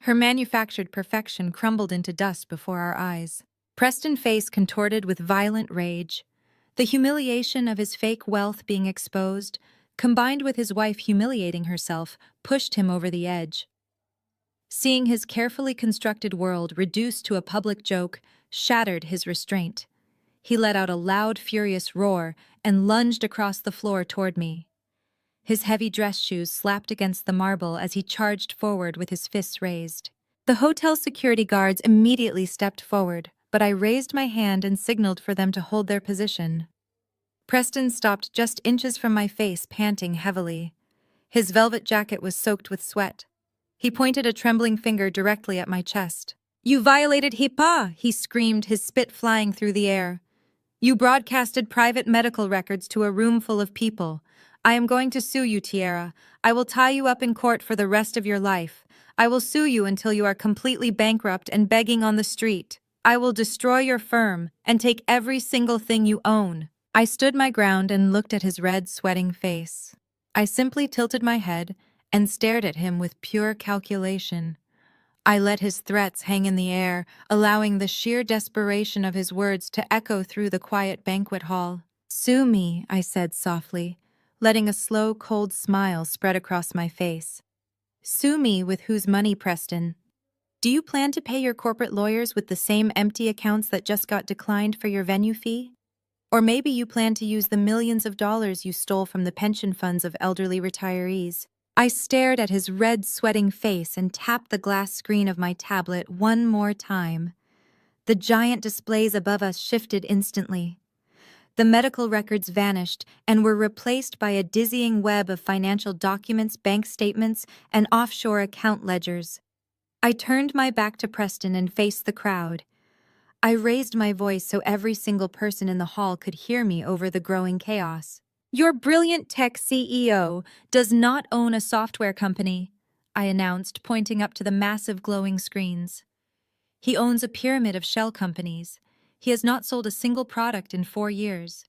Speaker 1: Her manufactured perfection crumbled into dust before our eyes. Preston's face contorted with violent rage. The humiliation of his fake wealth being exposed, combined with his wife humiliating herself, pushed him over the edge. Seeing his carefully constructed world reduced to a public joke shattered his restraint. He let out a loud, furious roar and lunged across the floor toward me. His heavy dress shoes slapped against the marble as he charged forward with his fists raised. The hotel security guards immediately stepped forward, but I raised my hand and signaled for them to hold their position. Preston stopped just inches from my face, panting heavily. His velvet jacket was soaked with sweat. He pointed a trembling finger directly at my chest. "You violated HIPAA!" he screamed, his spit flying through the air. "You broadcasted private medical records to a room full of people. I am going to sue you, Tiara. I will tie you up in court for the rest of your life. I will sue you until you are completely bankrupt and begging on the street. I will destroy your firm and take every single thing you own." I stood my ground and looked at his red, sweating face. I simply tilted my head and stared at him with pure calculation. I let his threats hang in the air, allowing the sheer desperation of his words to echo through the quiet banquet hall. "Sue me," I said softly, letting a slow, cold smile spread across my face. "Sue me with whose money, Preston? Do you plan to pay your corporate lawyers with the same empty accounts that just got declined for your venue fee? Or maybe you plan to use the millions of dollars you stole from the pension funds of elderly retirees?" I stared at his red, sweating face and tapped the glass screen of my tablet one more time. The giant displays above us shifted instantly. The medical records vanished and were replaced by a dizzying web of financial documents, bank statements, and offshore account ledgers. I turned my back to Preston and faced the crowd. I raised my voice so every single person in the hall could hear me over the growing chaos. "Your brilliant tech CEO does not own a software company," I announced, pointing up to the massive glowing screens. "He owns a pyramid of shell companies. He has not sold a single product in 4 years.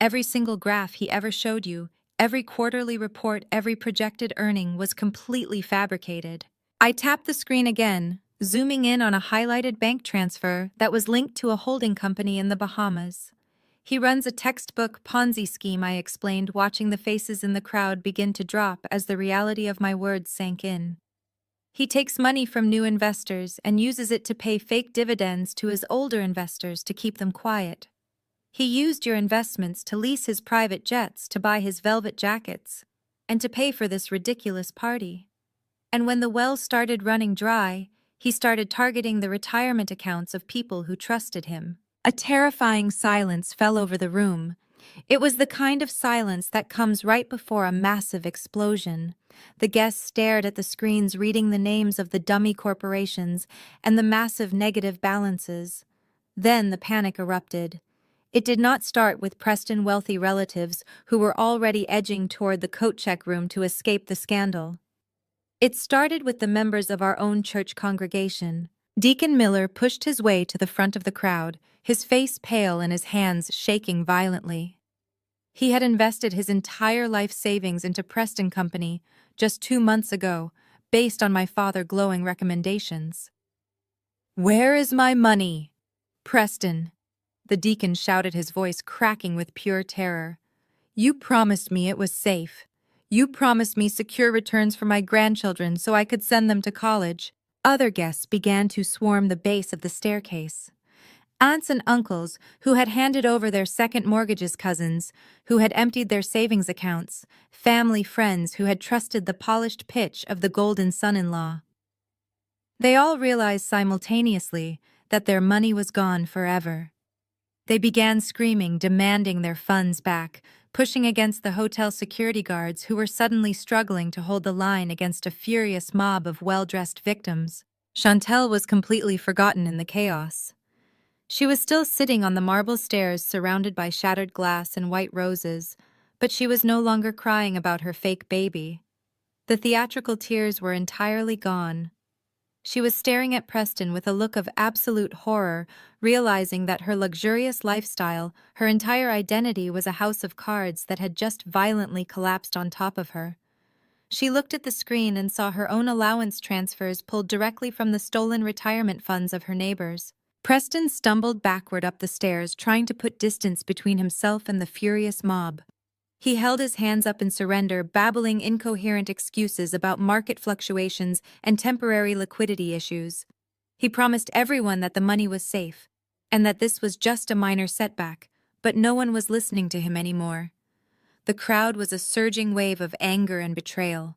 Speaker 1: Every single graph he ever showed you, every quarterly report, every projected earning was completely fabricated." I tapped the screen again, zooming in on a highlighted bank transfer that was linked to a holding company in the Bahamas. "He runs a textbook Ponzi scheme," I explained, watching the faces in the crowd begin to drop as the reality of my words sank in. "He takes money from new investors and uses it to pay fake dividends to his older investors to keep them quiet. He used your investments to lease his private jets, to buy his velvet jackets, and to pay for this ridiculous party. And when the well started running dry, he started targeting the retirement accounts of people who trusted him." A terrifying silence fell over the room. It was the kind of silence that comes right before a massive explosion. The guests stared at the screens, reading the names of the dummy corporations and the massive negative balances. Then the panic erupted. It did not start with Preston's wealthy relatives who were already edging toward the coat check room to escape the scandal. It started with the members of our own church congregation. Deacon Miller pushed his way to the front of the crowd, his face pale and his hands shaking violently. He had invested his entire life savings into Preston Company just 2 months ago, based on my father's glowing recommendations. "Where is my money?" "Preston," the deacon shouted, his voice cracking with pure terror. "You promised me it was safe. You promised me secure returns for my grandchildren so I could send them to college." Other guests began to swarm the base of the staircase. Aunts and uncles who had handed over their second mortgages, cousins who had emptied their savings accounts, family friends who had trusted the polished pitch of the golden son-in-law. They all realized simultaneously that their money was gone forever. They began screaming, demanding their funds back, pushing against the hotel security guards who were suddenly struggling to hold the line against a furious mob of well-dressed victims. Chantel was completely forgotten in the chaos. She was still sitting on the marble stairs surrounded by shattered glass and white roses, but she was no longer crying about her fake baby. The theatrical tears were entirely gone. She was staring at Preston with a look of absolute horror, realizing that her luxurious lifestyle, her entire identity, was a house of cards that had just violently collapsed on top of her. She looked at the screen and saw her own allowance transfers pulled directly from the stolen retirement funds of her neighbors. Preston stumbled backward up the stairs, trying to put distance between himself and the furious mob. He held his hands up in surrender, babbling incoherent excuses about market fluctuations and temporary liquidity issues. He promised everyone that the money was safe, and that this was just a minor setback, but no one was listening to him anymore. The crowd was a surging wave of anger and betrayal.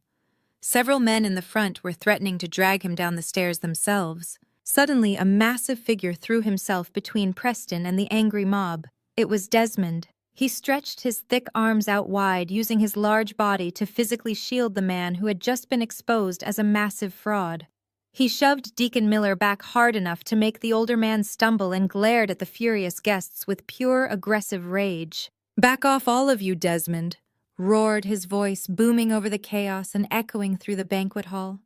Speaker 1: Several men in the front were threatening to drag him down the stairs themselves. Suddenly, a massive figure threw himself between Preston and the angry mob. It was Desmond. He stretched his thick arms out wide, using his large body to physically shield the man who had just been exposed as a massive fraud. He shoved Deacon Miller back hard enough to make the older man stumble and glared at the furious guests with pure aggressive rage. "Back off, all of you, Desmond," roared his voice, booming over the chaos and echoing through the banquet hall.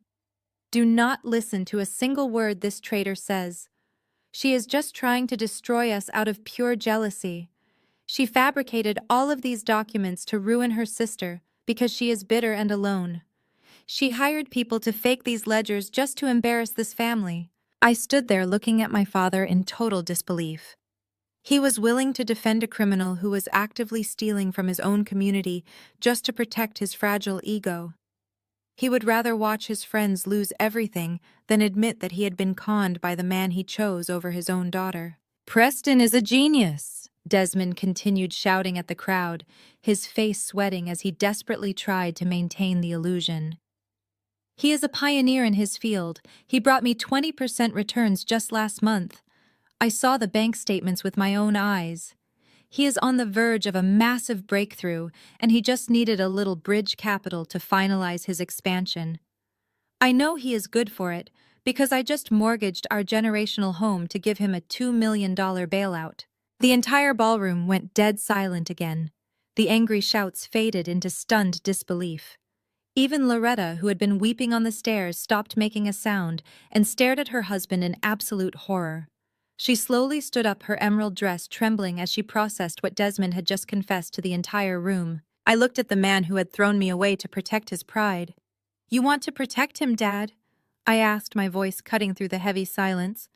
Speaker 1: "Do not listen to a single word this traitor says. She is just trying to destroy us out of pure jealousy. She fabricated all of these documents to ruin her sister because she is bitter and alone. She hired people to fake these ledgers just to embarrass this family." I stood there looking at my father in total disbelief. He was willing to defend a criminal who was actively stealing from his own community just to protect his fragile ego. He would rather watch his friends lose everything than admit that he had been conned by the man he chose over his own daughter. "Preston is a genius," Desmond continued shouting at the crowd, his face sweating as he desperately tried to maintain the illusion. "He is a pioneer in his field. He brought me 20% returns just last month. I saw the bank statements with my own eyes. He is on the verge of a massive breakthrough, and he just needed a little bridge capital to finalize his expansion. I know he is good for it, because I just mortgaged our generational home to give him a $2 million bailout." The entire ballroom went dead silent again. The angry shouts faded into stunned disbelief. Even Loretta, who had been weeping on the stairs, stopped making a sound and stared at her husband in absolute horror. She slowly stood up, her emerald dress trembling as she processed what Desmond had just confessed to the entire room. I looked at the man who had thrown me away to protect his pride. "You want to protect him, Dad?" I asked, my voice cutting through the heavy silence.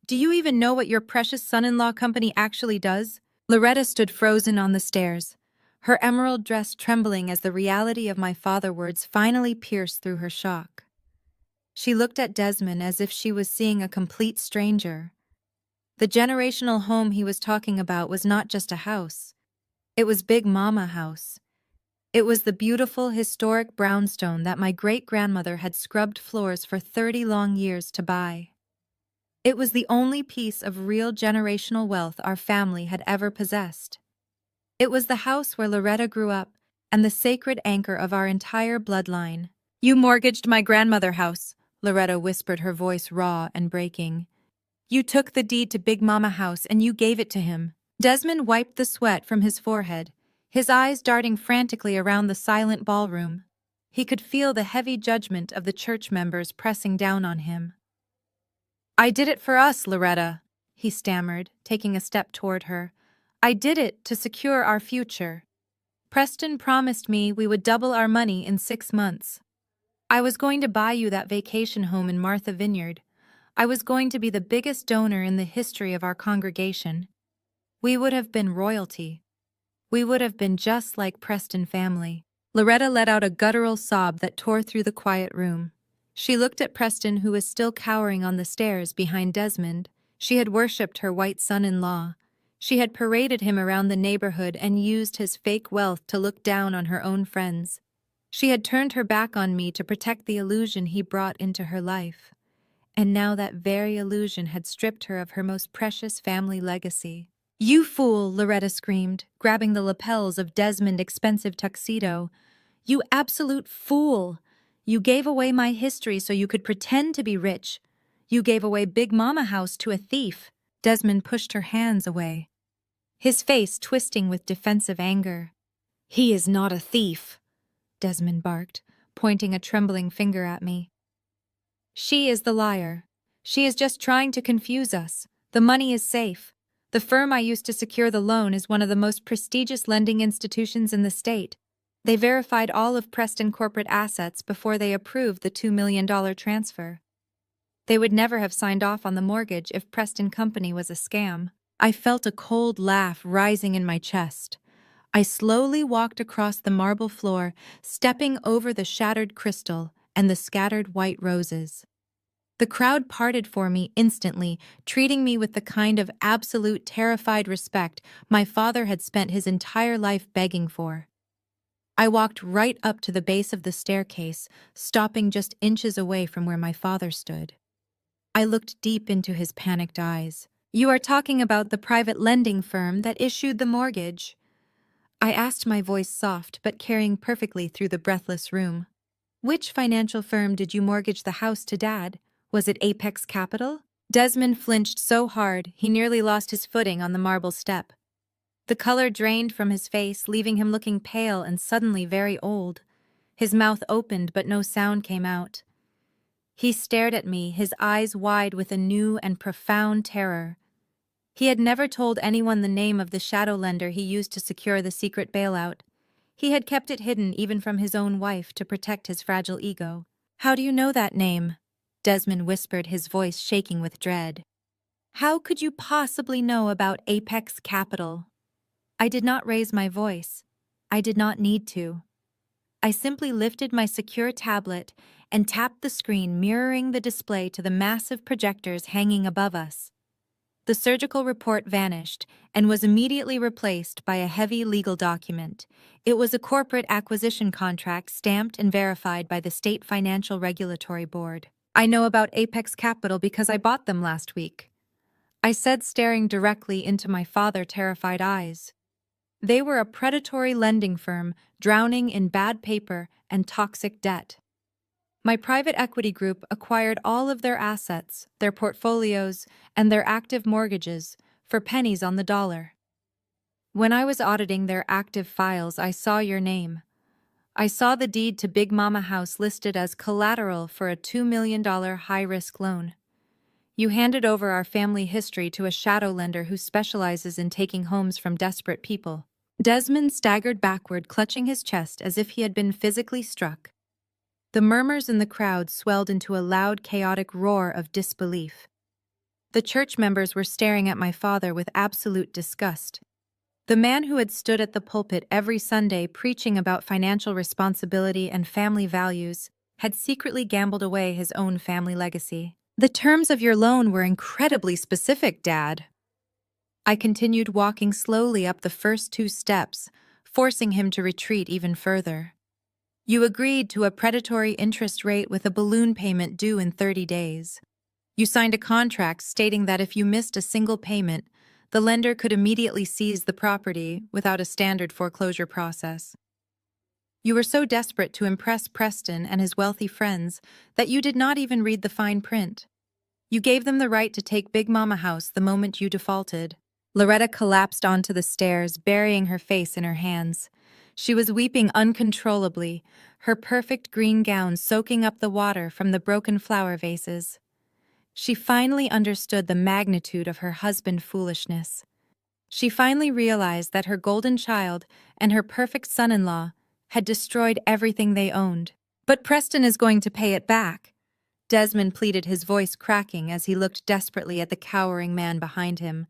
Speaker 1: "Do you even know what your precious son-in-law company actually does?" Loretta stood frozen on the stairs, her emerald dress trembling as the reality of my father's words finally pierced through her shock. She looked at Desmond as if she was seeing a complete stranger. The generational home he was talking about was not just a house. It was Big Mama House. It was the beautiful, historic brownstone that my great-grandmother had scrubbed floors for 30 long years to buy. It was the only piece of real generational wealth our family had ever possessed. It was the house where Loretta grew up and the sacred anchor of our entire bloodline. "You mortgaged my grandmother's house," Loretta whispered, her voice raw and breaking. "You took the deed to Big Mama House and you gave it to him." Desmond wiped the sweat from his forehead, his eyes darting frantically around the silent ballroom. He could feel the heavy judgment of the church members pressing down on him. "I did it for us, Loretta," he stammered, taking a step toward her. "I did it to secure our future. Preston promised me we would double our money in 6 months. I was going to buy you that vacation home in Martha Vineyard. I was going to be the biggest donor in the history of our congregation. We would have been royalty. We would have been just like Preston family." Loretta let out a guttural sob that tore through the quiet room. She looked at Preston, who was still cowering on the stairs behind Desmond. She had worshipped her white son-in-law. She had paraded him around the neighborhood and used his fake wealth to look down on her own friends. She had turned her back on me to protect the illusion he brought into her life. And now that very illusion had stripped her of her most precious family legacy. "You fool!" Loretta screamed, grabbing the lapels of Desmond's expensive tuxedo. "You absolute fool! You gave away my history so you could pretend to be rich. You gave away Big Mama House to a thief." Desmond pushed her hands away, his face twisting with defensive anger. "He is not a thief," Desmond barked, pointing a trembling finger at me. "She is the liar. She is just trying to confuse us. The money is safe. The firm I used to secure the loan is one of the most prestigious lending institutions in the state. They verified all of Preston corporate assets before they approved the $2 million transfer. They would never have signed off on the mortgage if Preston Company was a scam." I felt a cold laugh rising in my chest. I slowly walked across the marble floor, stepping over the shattered crystal and the scattered white roses. The crowd parted for me instantly, treating me with the kind of absolute terrified respect my father had spent his entire life begging for. I walked right up to the base of the staircase, stopping just inches away from where my father stood. I looked deep into his panicked eyes. "You are talking about the private lending firm that issued the mortgage?" I asked, my voice soft but carrying perfectly through the breathless room. "Which financial firm did you mortgage the house to, Dad? Was it Apex Capital?" Desmond flinched so hard he nearly lost his footing on the marble step. The color drained from his face, leaving him looking pale and suddenly very old. His mouth opened, but no sound came out. He stared at me, his eyes wide with a new and profound terror. He had never told anyone the name of the shadow lender he used to secure the secret bailout. He had kept it hidden even from his own wife to protect his fragile ego. "How do you know that name?" Desmond whispered, his voice shaking with dread. "How could you possibly know about Apex Capital?" I did not raise my voice. I did not need to. I simply lifted my secure tablet and tapped the screen, mirroring the display to the massive projectors hanging above us. The surgical report vanished and was immediately replaced by a heavy legal document. It was a corporate acquisition contract stamped and verified by the State Financial Regulatory Board. "I know about Apex Capital because I bought them last week," I said, staring directly into my father's terrified eyes. They were a predatory lending firm drowning in bad paper and toxic debt. My private equity group acquired all of their assets, their portfolios, and their active mortgages for pennies on the dollar. When I was auditing their active files, I saw your name. I saw the deed to Big Mama House listed as collateral for a $2 million high-risk loan. You handed over our family history to a shadow lender who specializes in taking homes from desperate people. Desmond staggered backward, clutching his chest as if he had been physically struck. The murmurs in the crowd swelled into a loud, chaotic roar of disbelief. The church members were staring at my father with absolute disgust. The man who had stood at the pulpit every Sunday preaching about financial responsibility and family values had secretly gambled away his own family legacy. "The terms of your loan were incredibly specific, Dad." I continued walking slowly up the first 2 steps, forcing him to retreat even further. "You agreed to a predatory interest rate with a balloon payment due in 30 days. You signed a contract stating that if you missed a single payment, the lender could immediately seize the property without a standard foreclosure process. You were so desperate to impress Preston and his wealthy friends that you did not even read the fine print. You gave them the right to take Big Mama House the moment you defaulted. Loretta collapsed onto the stairs, burying her face in her hands. She was weeping uncontrollably, her perfect green gown soaking up the water from the broken flower vases. She finally understood the magnitude of her husband's foolishness. She finally realized that her golden child and her perfect son-in-law had destroyed everything they owned. But Preston is going to pay it back. Desmond pleaded, his voice cracking as he looked desperately at the cowering man behind him.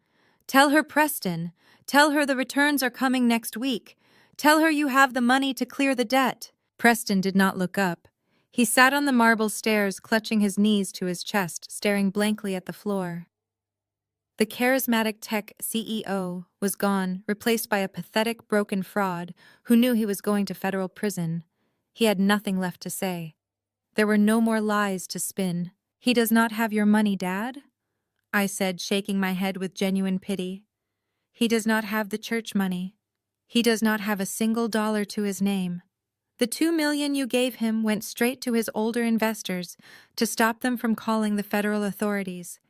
Speaker 1: Tell her, Preston. Tell her the returns are coming next week. Tell her you have the money to clear the debt. Preston did not look up. He sat on the marble stairs, clutching his knees to his chest, staring blankly at the floor. The charismatic tech CEO was gone, replaced by a pathetic, broken fraud who knew he was going to federal prison. He had nothing left to say. There were no more lies to spin. He does not have your money, Dad? I said, shaking my head with genuine pity. He does not have the church money. He does not have a single dollar to his name. The $2 million you gave him went straight to his older investors to stop them from calling the federal authorities.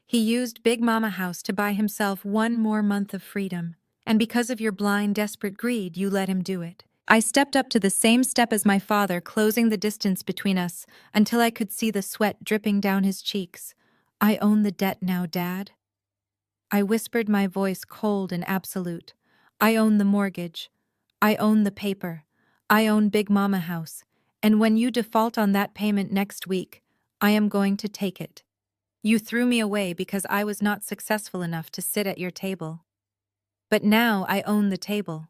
Speaker 1: He used Big Mama House to buy himself one more month of freedom, and because of your blind, desperate greed, you let him do it. I stepped up to the same step as my father, closing the distance between us until I could see the sweat dripping down his cheeks. I own the debt now, Dad. I whispered, my voice cold and absolute. I own the mortgage. I own the paper. I own Big Mama House. And when you default on that payment next week, I am going to take it. You threw me away because I was not successful enough to sit at your table. But now I own the table.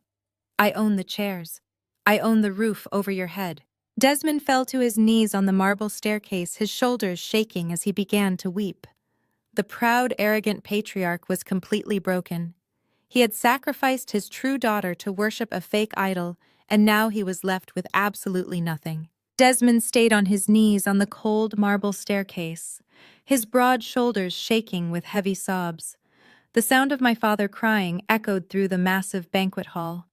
Speaker 1: I own the chairs. I own the roof over your head. Desmond fell to his knees on the marble staircase, his shoulders shaking as he began to weep. The proud, arrogant patriarch was completely broken. He had sacrificed his true daughter to worship a fake idol, and now he was left with absolutely nothing. Desmond stayed on his knees on the cold marble staircase, his broad shoulders shaking with heavy sobs. The sound of my father crying echoed through the massive banquet hall.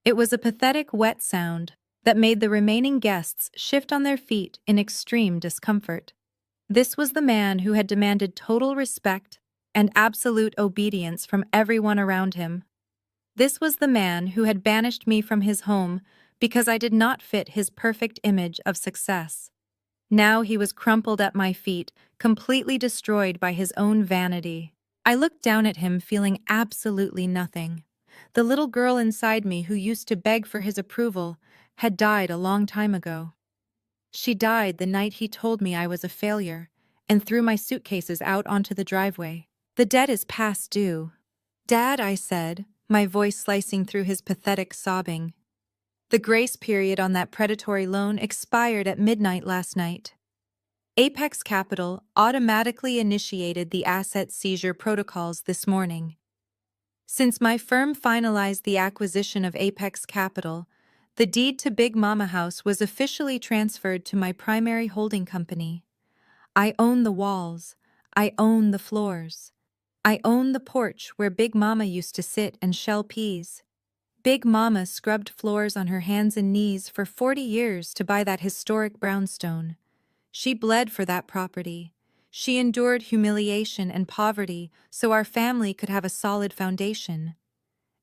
Speaker 1: It was a pathetic, wet sound that made the remaining guests shift on their feet in extreme discomfort. This was the man who had demanded total respect and absolute obedience from everyone around him. This was the man who had banished me from his home because I did not fit his perfect image of success. Now he was crumpled at my feet, completely destroyed by his own vanity. I looked down at him, feeling absolutely nothing. The little girl inside me who used to beg for his approval had died a long time ago. She died the night he told me I was a failure and threw my suitcases out onto the driveway. The debt is past due. Dad, I said, my voice slicing through his pathetic sobbing. The grace period on that predatory loan expired at midnight last night. Apex Capital automatically initiated the asset seizure protocols this morning. Since my firm finalized the acquisition of Apex Capital, the deed to Big Mama House was officially transferred to my primary holding company. I own the walls. I own the floors. I own the porch where Big Mama used to sit and shell peas. Big Mama scrubbed floors on her hands and knees for 40 years to buy that historic brownstone. She bled for that property. She endured humiliation and poverty so our family could have a solid foundation.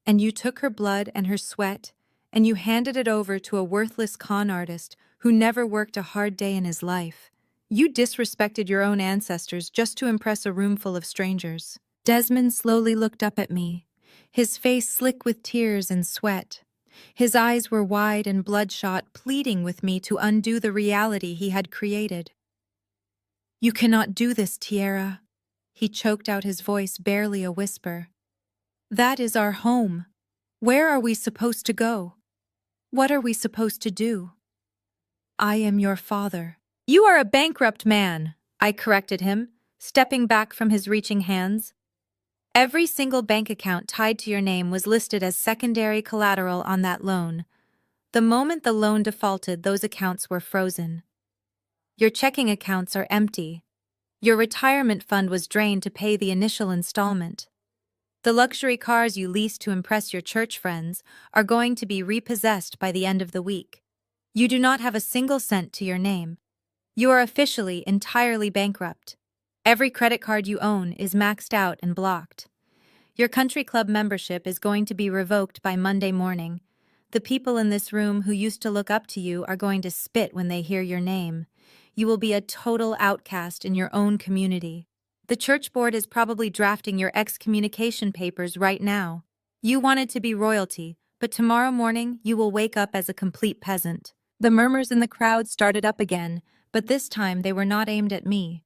Speaker 1: And you took her blood and her sweat, and you handed it over to a worthless con artist who never worked a hard day in his life. You disrespected your own ancestors just to impress a room full of strangers. Desmond slowly looked up at me, his face slick with tears and sweat. His eyes were wide and bloodshot, pleading with me to undo the reality he had created. You cannot do this, Tiara. He choked out, his voice barely a whisper. That is our home. Where are we supposed to go? What are we supposed to do? I am your father. You are a bankrupt man, I corrected him, stepping back from his reaching hands. Every single bank account tied to your name was listed as secondary collateral on that loan. The moment the loan defaulted, those accounts were frozen. Your checking accounts are empty. Your retirement fund was drained to pay the initial installment. The luxury cars you leased to impress your church friends are going to be repossessed by the end of the week. You do not have a single cent to your name. You are officially entirely bankrupt. Every credit card you own is maxed out and blocked. Your country club membership is going to be revoked by Monday morning. The people in this room who used to look up to you are going to spit when they hear your name. You will be a total outcast in your own community. The church board is probably drafting your excommunication papers right now. You wanted to be royalty, but tomorrow morning you will wake up as a complete peasant. The murmurs in the crowd started up again, but this time they were not aimed at me.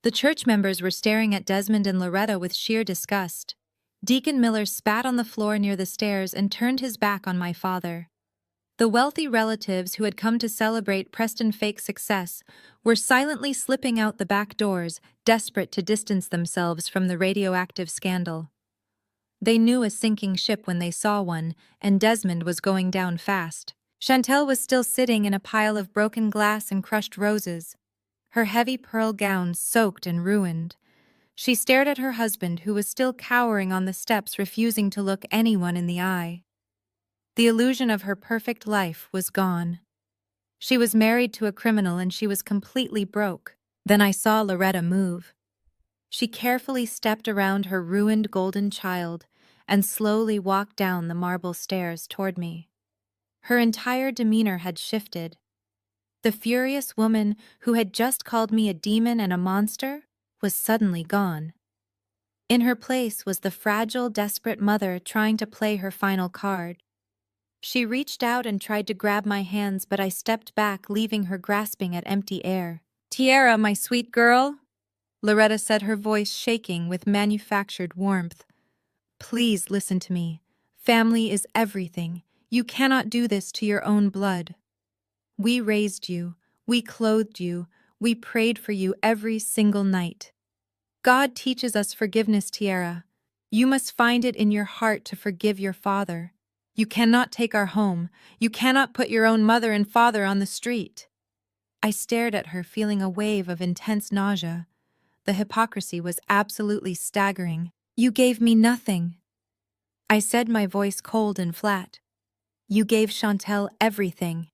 Speaker 1: The church members were staring at Desmond and Loretta with sheer disgust. Deacon Miller spat on the floor near the stairs and turned his back on my father. The wealthy relatives who had come to celebrate Preston Fake's success were silently slipping out the back doors, desperate to distance themselves from the radioactive scandal. They knew a sinking ship when they saw one, and Desmond was going down fast. Chantel was still sitting in a pile of broken glass and crushed roses, her heavy pearl gown soaked and ruined. She stared at her husband, who was still cowering on the steps, refusing to look anyone in the eye. The illusion of her perfect life was gone. She was married to a criminal and she was completely broke. Then I saw Loretta move. She carefully stepped around her ruined golden child and slowly walked down the marble stairs toward me. Her entire demeanor had shifted. The furious woman who had just called me a demon and a monster was suddenly gone. In her place was the fragile, desperate mother trying to play her final card. She reached out and tried to grab my hands, but I stepped back, leaving her grasping at empty air. "Tiara, my sweet girl," Loretta said, her voice shaking with manufactured warmth. "Please listen to me. Family is everything. You cannot do this to your own blood. We raised you, we clothed you, we prayed for you every single night. God teaches us forgiveness, Tiara. You must find it in your heart to forgive your father. You cannot take our home. You cannot put your own mother and father on the street." I stared at her, feeling a wave of intense nausea. The hypocrisy was absolutely staggering. "You gave me nothing," I said, my voice cold and flat. "You gave Chantel everything.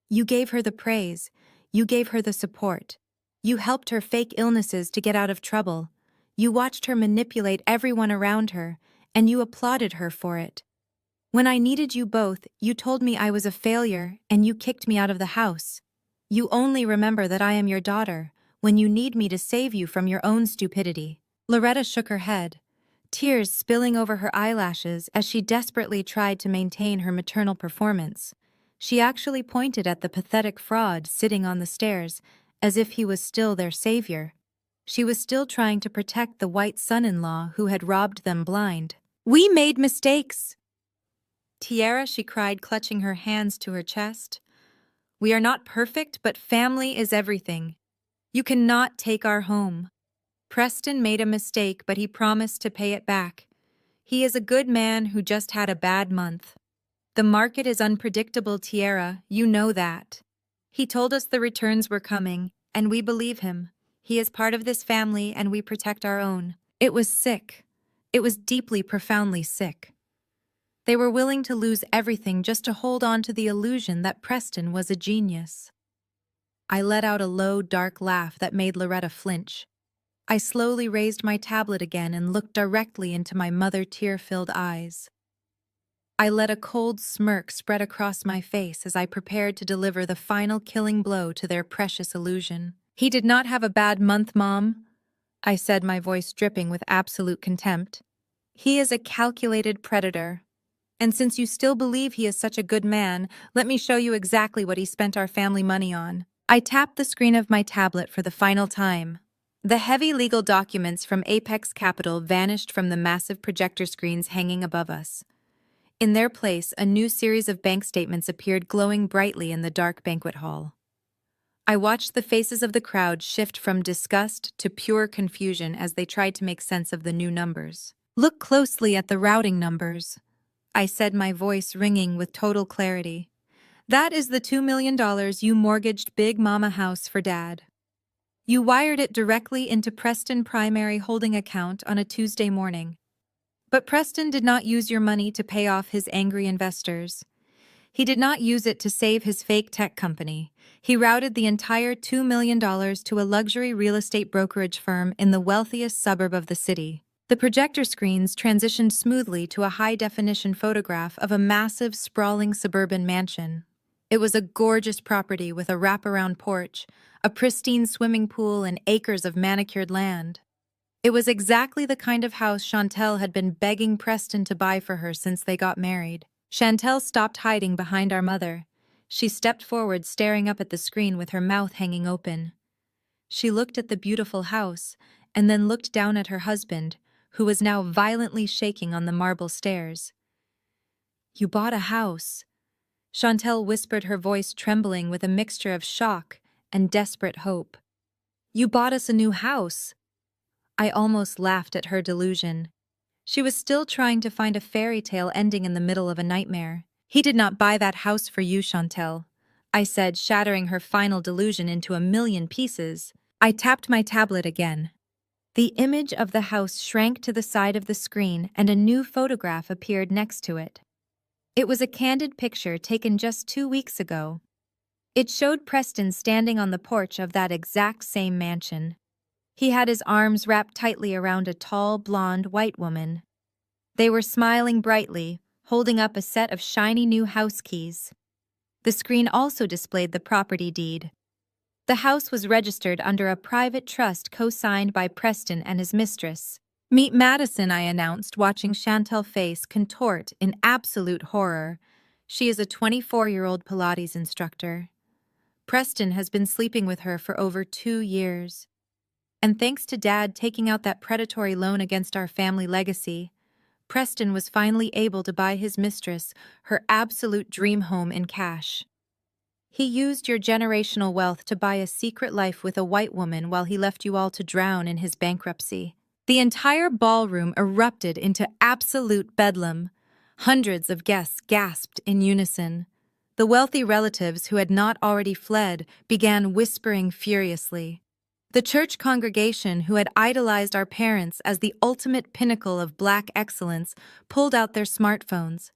Speaker 1: You gave her the praise. You gave her the support. You helped her fake illnesses to get out of trouble. You watched her manipulate everyone around her, and you applauded her for it. When I needed you both, you told me I was a failure, and you kicked me out of the house. You only remember that I am your daughter, when you need me to save you from your own stupidity." Loretta shook her head, tears spilling over her eyelashes as she desperately tried to maintain her maternal performance. She actually pointed at the pathetic fraud sitting on the stairs, as if he was still their savior. She was still trying to protect the white son-in-law who had robbed them blind. "We made mistakes." "Tiara," she cried, clutching her hands to her chest. "We are not perfect, but family is everything. You cannot take our home. Preston made a mistake, but he promised to pay it back. He is a good man who just had a bad month. The market is unpredictable, Tiara, you know that. He told us the returns were coming, and we believe him. He is part of this family, and we protect our own." It was sick. It was deeply, profoundly sick. They were willing to lose everything just to hold on to the illusion that Preston was a genius. I let out a low, dark laugh that made Loretta flinch. I slowly raised my tablet again and looked directly into my mother tear-filled eyes. I let a cold smirk spread across my face as I prepared to deliver the final killing blow to their precious illusion. "He did not have a bad month, Mom," I said, my voice dripping with absolute contempt. "He is a calculated predator. And since you still believe he is such a good man, let me show you exactly what he spent our family money on." I tapped the screen of my tablet for the final time. The heavy legal documents from Apex Capital vanished from the massive projector screens hanging above us. In their place, a new series of bank statements appeared, glowing brightly in the dark banquet hall. I watched the faces of the crowd shift from disgust to pure confusion as they tried to make sense of the new numbers. "Look closely at the routing numbers," I said, my voice ringing with total clarity. "That is the $2 million you mortgaged Big Mama House for Dad. You wired it directly into Preston's primary holding account on a Tuesday morning. But Preston did not use your money to pay off his angry investors. He did not use it to save his fake tech company. He routed the entire $2 million to a luxury real estate brokerage firm in the wealthiest suburb of the city. The projector screens transitioned smoothly to a high-definition photograph of a massive, sprawling suburban mansion. It was a gorgeous property with a wraparound porch, a pristine swimming pool, and acres of manicured land. It was exactly the kind of house Chantel had been begging Preston to buy for her since they got married. Chantel stopped hiding behind our mother. She stepped forward, staring up at the screen with her mouth hanging open. She looked at the beautiful house, and then looked down at her husband, who was now violently shaking on the marble stairs. "You bought a house," Chantel whispered, her voice trembling with a mixture of shock and desperate hope. "You bought us a new house." I almost laughed at her delusion. She was still trying to find a fairy tale ending in the middle of a nightmare. "He did not buy that house for you, Chantel," I said, shattering her final delusion into a million pieces. I tapped my tablet again. The image of the house shrank to the side of the screen and a new photograph appeared next to it. It was a candid picture taken just 2 weeks ago. It showed Preston standing on the porch of that exact same mansion. He had his arms wrapped tightly around a tall, blonde, white woman. They were smiling brightly, holding up a set of shiny new house keys. The screen also displayed the property deed. The house was registered under a private trust co-signed by Preston and his mistress. "Meet Madison," I announced, watching Chantel's face contort in absolute horror. She is a 24-year-old Pilates instructor. Preston has been sleeping with her for over 2 years. And thanks to Dad taking out that predatory loan against our family legacy, Preston was finally able to buy his mistress her absolute dream home in cash. He used your generational wealth to buy a secret life with a white woman while he left you all to drown in his bankruptcy. The entire ballroom erupted into absolute bedlam. Hundreds of guests gasped in unison. The wealthy relatives who had not already fled began whispering furiously. The church congregation, who had idolized our parents as the ultimate pinnacle of Black excellence, pulled out their smartphones.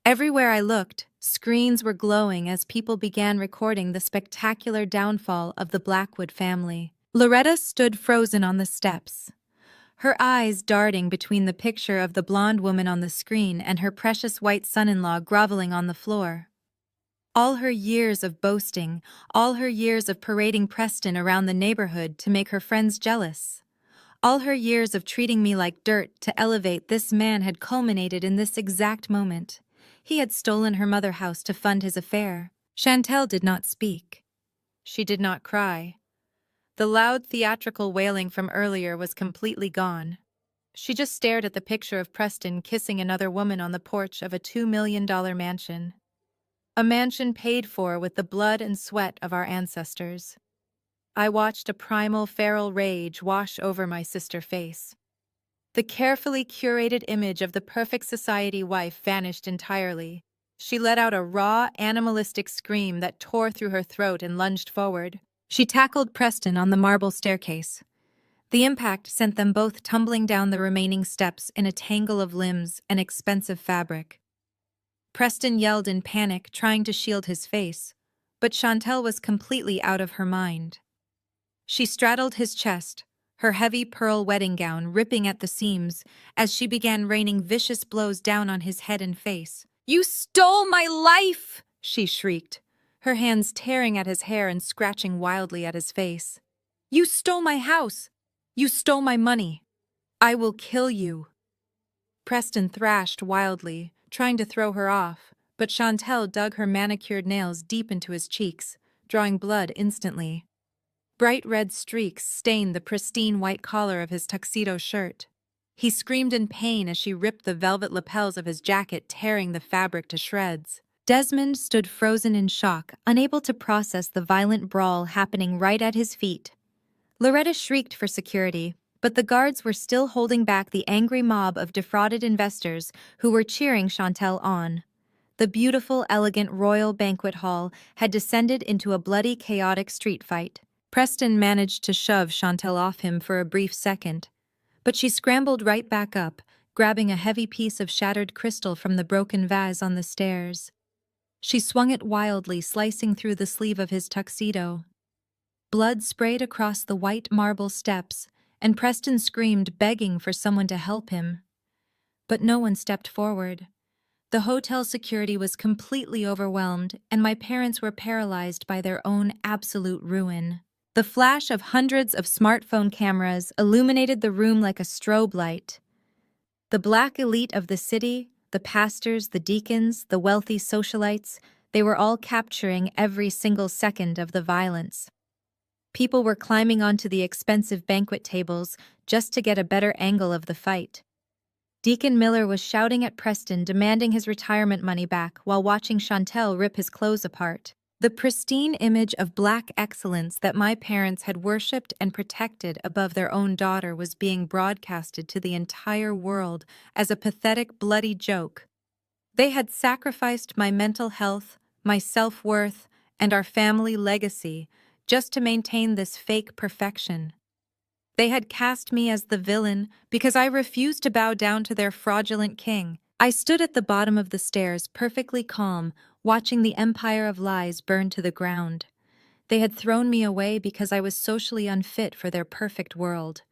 Speaker 1: Everywhere I looked, screens were glowing as people began recording the spectacular downfall of the Blackwood family. Loretta stood frozen on the steps, her eyes darting between the picture of the blonde woman on the screen and her precious white son-in-law groveling on the floor. All her years of boasting, all her years of parading Preston around the neighborhood to make her friends jealous, all her years of treating me like dirt to elevate this man had culminated in this exact moment. He had stolen her mother house to fund his affair. Chantel did not speak. She did not cry. The loud theatrical wailing from earlier was completely gone. She just stared at the picture of Preston kissing another woman on the porch of a $2 million mansion. A mansion paid for with the blood and sweat of our ancestors. I watched a primal feral rage wash over my sister's face. The carefully curated image of the perfect society wife vanished entirely. She let out a raw, animalistic scream that tore through her throat and lunged forward. She tackled Preston on the marble staircase. The impact sent them both tumbling down the remaining steps in a tangle of limbs and expensive fabric. Preston yelled in panic, trying to shield his face, but Chantel was completely out of her mind. She straddled his chest, her heavy pearl wedding gown ripping at the seams as she began raining vicious blows down on his head and face. "You stole my life!" she shrieked, her hands tearing at his hair and scratching wildly at his face. "You stole my house! You stole my money! I will kill you!" Preston thrashed wildly, trying to throw her off, but Chantel dug her manicured nails deep into his cheeks, drawing blood instantly. Bright red streaks stained the pristine white collar of his tuxedo shirt. He screamed in pain as she ripped the velvet lapels of his jacket, tearing the fabric to shreds. Desmond stood frozen in shock, unable to process the violent brawl happening right at his feet. Loretta shrieked for security, but the guards were still holding back the angry mob of defrauded investors who were cheering Chantel on. The beautiful, elegant royal banquet hall had descended into a bloody, chaotic street fight. Preston managed to shove Chantel off him for a brief second, but she scrambled right back up, grabbing a heavy piece of shattered crystal from the broken vase on the stairs. She swung it wildly, slicing through the sleeve of his tuxedo. Blood sprayed across the white marble steps, and Preston screamed, begging for someone to help him. But no one stepped forward. The hotel security was completely overwhelmed, and my parents were paralyzed by their own absolute ruin. The flash of hundreds of smartphone cameras illuminated the room like a strobe light. The black elite of the city, the pastors, the deacons, the wealthy socialites, they were all capturing every single second of the violence. People were climbing onto the expensive banquet tables just to get a better angle of the fight. Deacon Miller was shouting at Preston, demanding his retirement money back while watching Chantel rip his clothes apart. The pristine image of black excellence that my parents had worshipped and protected above their own daughter was being broadcasted to the entire world as a pathetic, bloody joke. They had sacrificed my mental health, my self-worth, and our family legacy just to maintain this fake perfection. They had cast me as the villain because I refused to bow down to their fraudulent king. I stood at the bottom of the stairs, perfectly calm, watching the empire of lies burn to the ground. They had thrown me away because I was socially unfit for their perfect world.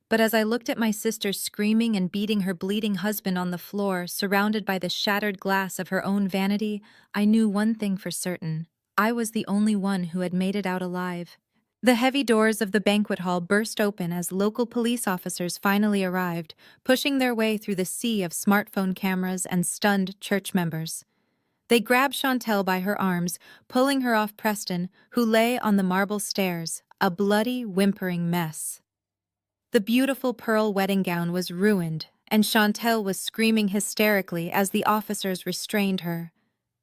Speaker 1: But as I looked at my sister screaming and beating her bleeding husband on the floor, surrounded by the shattered glass of her own vanity, I knew one thing for certain. I was the only one who had made it out alive. The heavy doors of the banquet hall burst open as local police officers finally arrived, pushing their way through the sea of smartphone cameras and stunned church members. They grabbed Chantel by her arms, pulling her off Preston, who lay on the marble stairs, a bloody, whimpering mess. The beautiful pearl wedding gown was ruined, and Chantel was screaming hysterically as the officers restrained her.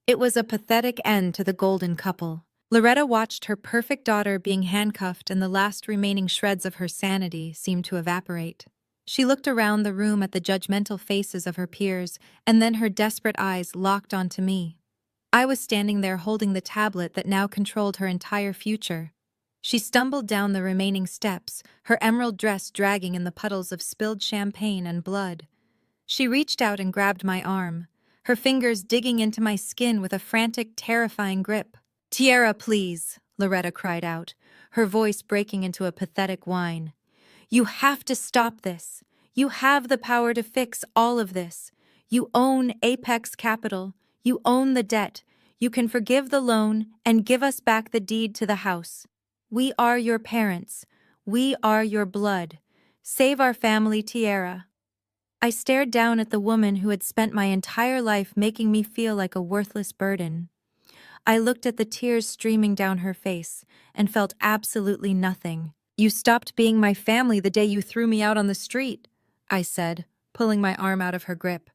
Speaker 1: It was a pathetic end to the golden couple. Loretta watched her perfect daughter being handcuffed, and the last remaining shreds of her sanity seemed to evaporate. She looked around the room at the judgmental faces of her peers, and then her desperate eyes locked onto me. I was standing there holding the tablet that now controlled her entire future. She stumbled down the remaining steps, her emerald dress dragging in the puddles of spilled champagne and blood. She reached out and grabbed my arm, her fingers digging into my skin with a frantic, terrifying grip. "Tiara, please," Loretta cried out, her voice breaking into a pathetic whine. "You have to stop this. You have the power to fix all of this. You own Apex Capital. You own the debt. You can forgive the loan and give us back the deed to the house. We are your parents. We are your blood. Save our family, Tiara." I stared down at the woman who had spent my entire life making me feel like a worthless burden. I looked at the tears streaming down her face and felt absolutely nothing. "You stopped being my family the day you threw me out on the street," I said, pulling my arm out of her grip.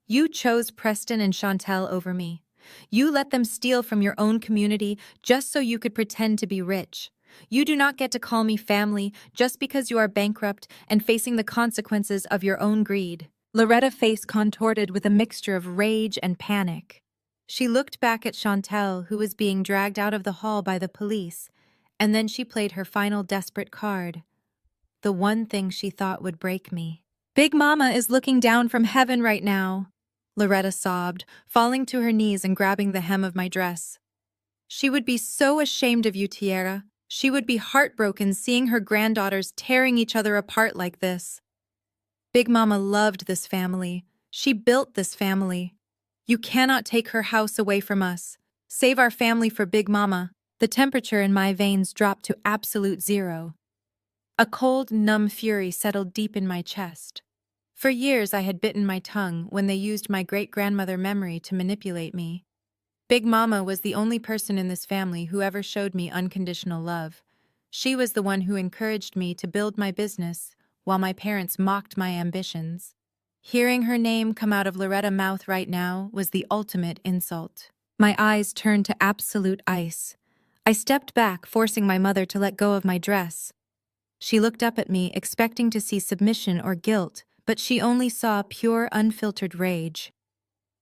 Speaker 1: "You chose Preston and Chantel over me. You let them steal from your own community just so you could pretend to be rich. You do not get to call me family just because you are bankrupt and facing the consequences of your own greed." Loretta's face contorted with a mixture of rage and panic. She looked back at Chantel, who was being dragged out of the hall by the police, and then she played her final desperate card. The one thing she thought would break me. "Big Mama is looking down from heaven right now," Loretta sobbed, falling to her knees and grabbing the hem of my dress. "She would be so ashamed of you, Tiara. She would be heartbroken seeing her granddaughters tearing each other apart like this. Big Mama loved this family. She built this family. You cannot take her house away from us. Save our family for Big Mama." The temperature in my veins dropped to absolute zero. A cold, numb fury settled deep in my chest. For years I had bitten my tongue when they used my great-grandmother memory to manipulate me. Big Mama was the only person in this family who ever showed me unconditional love. She was the one who encouraged me to build my business, while my parents mocked my ambitions. Hearing her name come out of Loretta's mouth right now was the ultimate insult. My eyes turned to absolute ice. I stepped back, forcing my mother to let go of my dress. She looked up at me, expecting to see submission or guilt, but she only saw pure, unfiltered rage.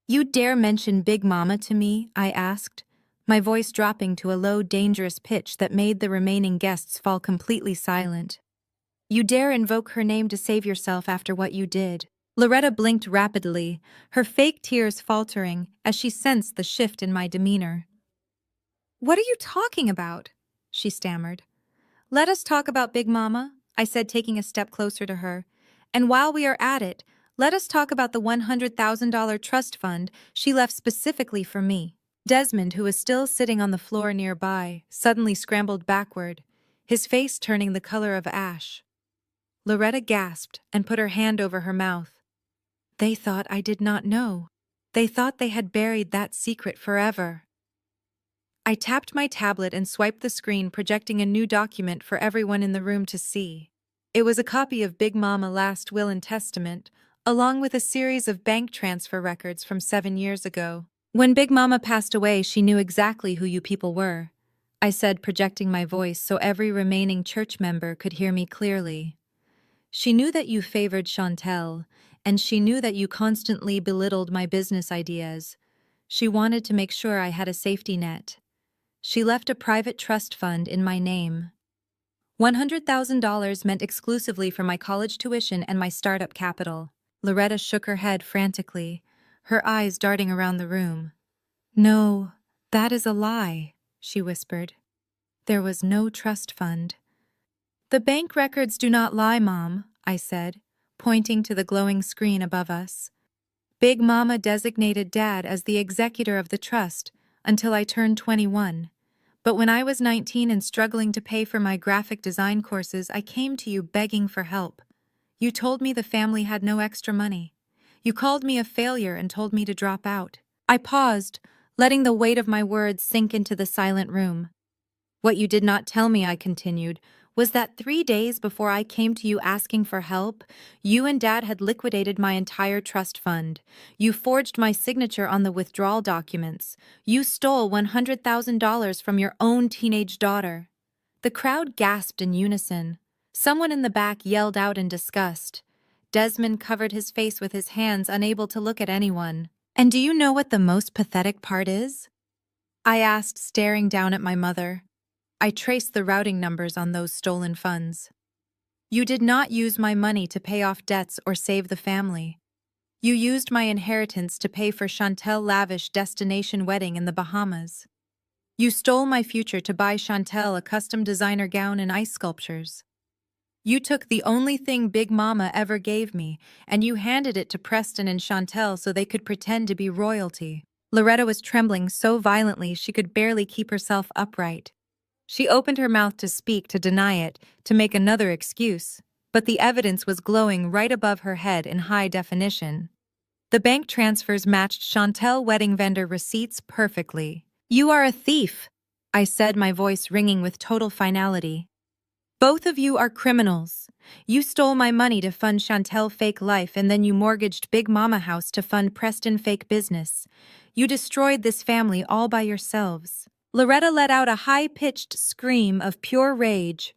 Speaker 1: "You dare mention Big Mama to me?" I asked, my voice dropping to a low, dangerous pitch that made the remaining guests fall completely silent. You dare invoke her name to save yourself after what you did. Loretta blinked rapidly, her fake tears faltering as she sensed the shift in my demeanor. "What are you talking about?" she stammered. "Let us talk about Big Mama," I said, taking a step closer to her. "And while we are at it, let us talk about the $100,000 trust fund she left specifically for me." Desmond, who was still sitting on the floor nearby, suddenly scrambled backward, his face turning the color of ash. Loretta gasped and put her hand over her mouth. They thought I did not know. They thought they had buried that secret forever. I tapped my tablet and swiped the screen, projecting a new document for everyone in the room to see. It was a copy of Big Mama's last will and testament, along with a series of bank transfer records from 7 years ago. "When Big Mama passed away, she knew exactly who you people were," I said, projecting my voice so every remaining church member could hear me clearly. "She knew that you favored Chantel, and she knew that you constantly belittled my business ideas. She wanted to make sure I had a safety net. She left a private trust fund in my name. $100,000 meant exclusively for my college tuition and my startup capital." Loretta shook her head frantically, her eyes darting around the room. "No, that is a lie," she whispered. "There was no trust fund." "The bank records do not lie, Mom," I said, pointing to the glowing screen above us. "Big Mama designated Dad as the executor of the trust until I turned 21. But when I was 19 and struggling to pay for my graphic design courses, I came to you begging for help. You told me the family had no extra money. You called me a failure and told me to drop out." I paused, letting the weight of my words sink into the silent room. "What you did not tell me," I continued, "was that 3 days before I came to you asking for help, you and Dad had liquidated my entire trust fund. You forged my signature on the withdrawal documents. You stole $100,000 from your own teenage daughter." The crowd gasped in unison. Someone in the back yelled out in disgust. Desmond covered his face with his hands, unable to look at anyone. "And do you know what the most pathetic part is?" I asked, staring down at my mother. "I traced the routing numbers on those stolen funds. You did not use my money to pay off debts or save the family. You used my inheritance to pay for Chantel's lavish destination wedding in the Bahamas. You stole my future to buy Chantel a custom designer gown and ice sculptures. You took the only thing Big Mama ever gave me, and you handed it to Preston and Chantel so they could pretend to be royalty." Loretta was trembling so violently she could barely keep herself upright. She opened her mouth to speak, to deny it, to make another excuse, but the evidence was glowing right above her head in high definition. The bank transfers matched Chantel wedding vendor receipts perfectly. "You are a thief," I said, my voice ringing with total finality. "Both of you are criminals. You stole my money to fund Chantel fake life, and then you mortgaged Big Mama house to fund Preston fake business. You destroyed this family all by yourselves." Loretta let out a high-pitched scream of pure rage.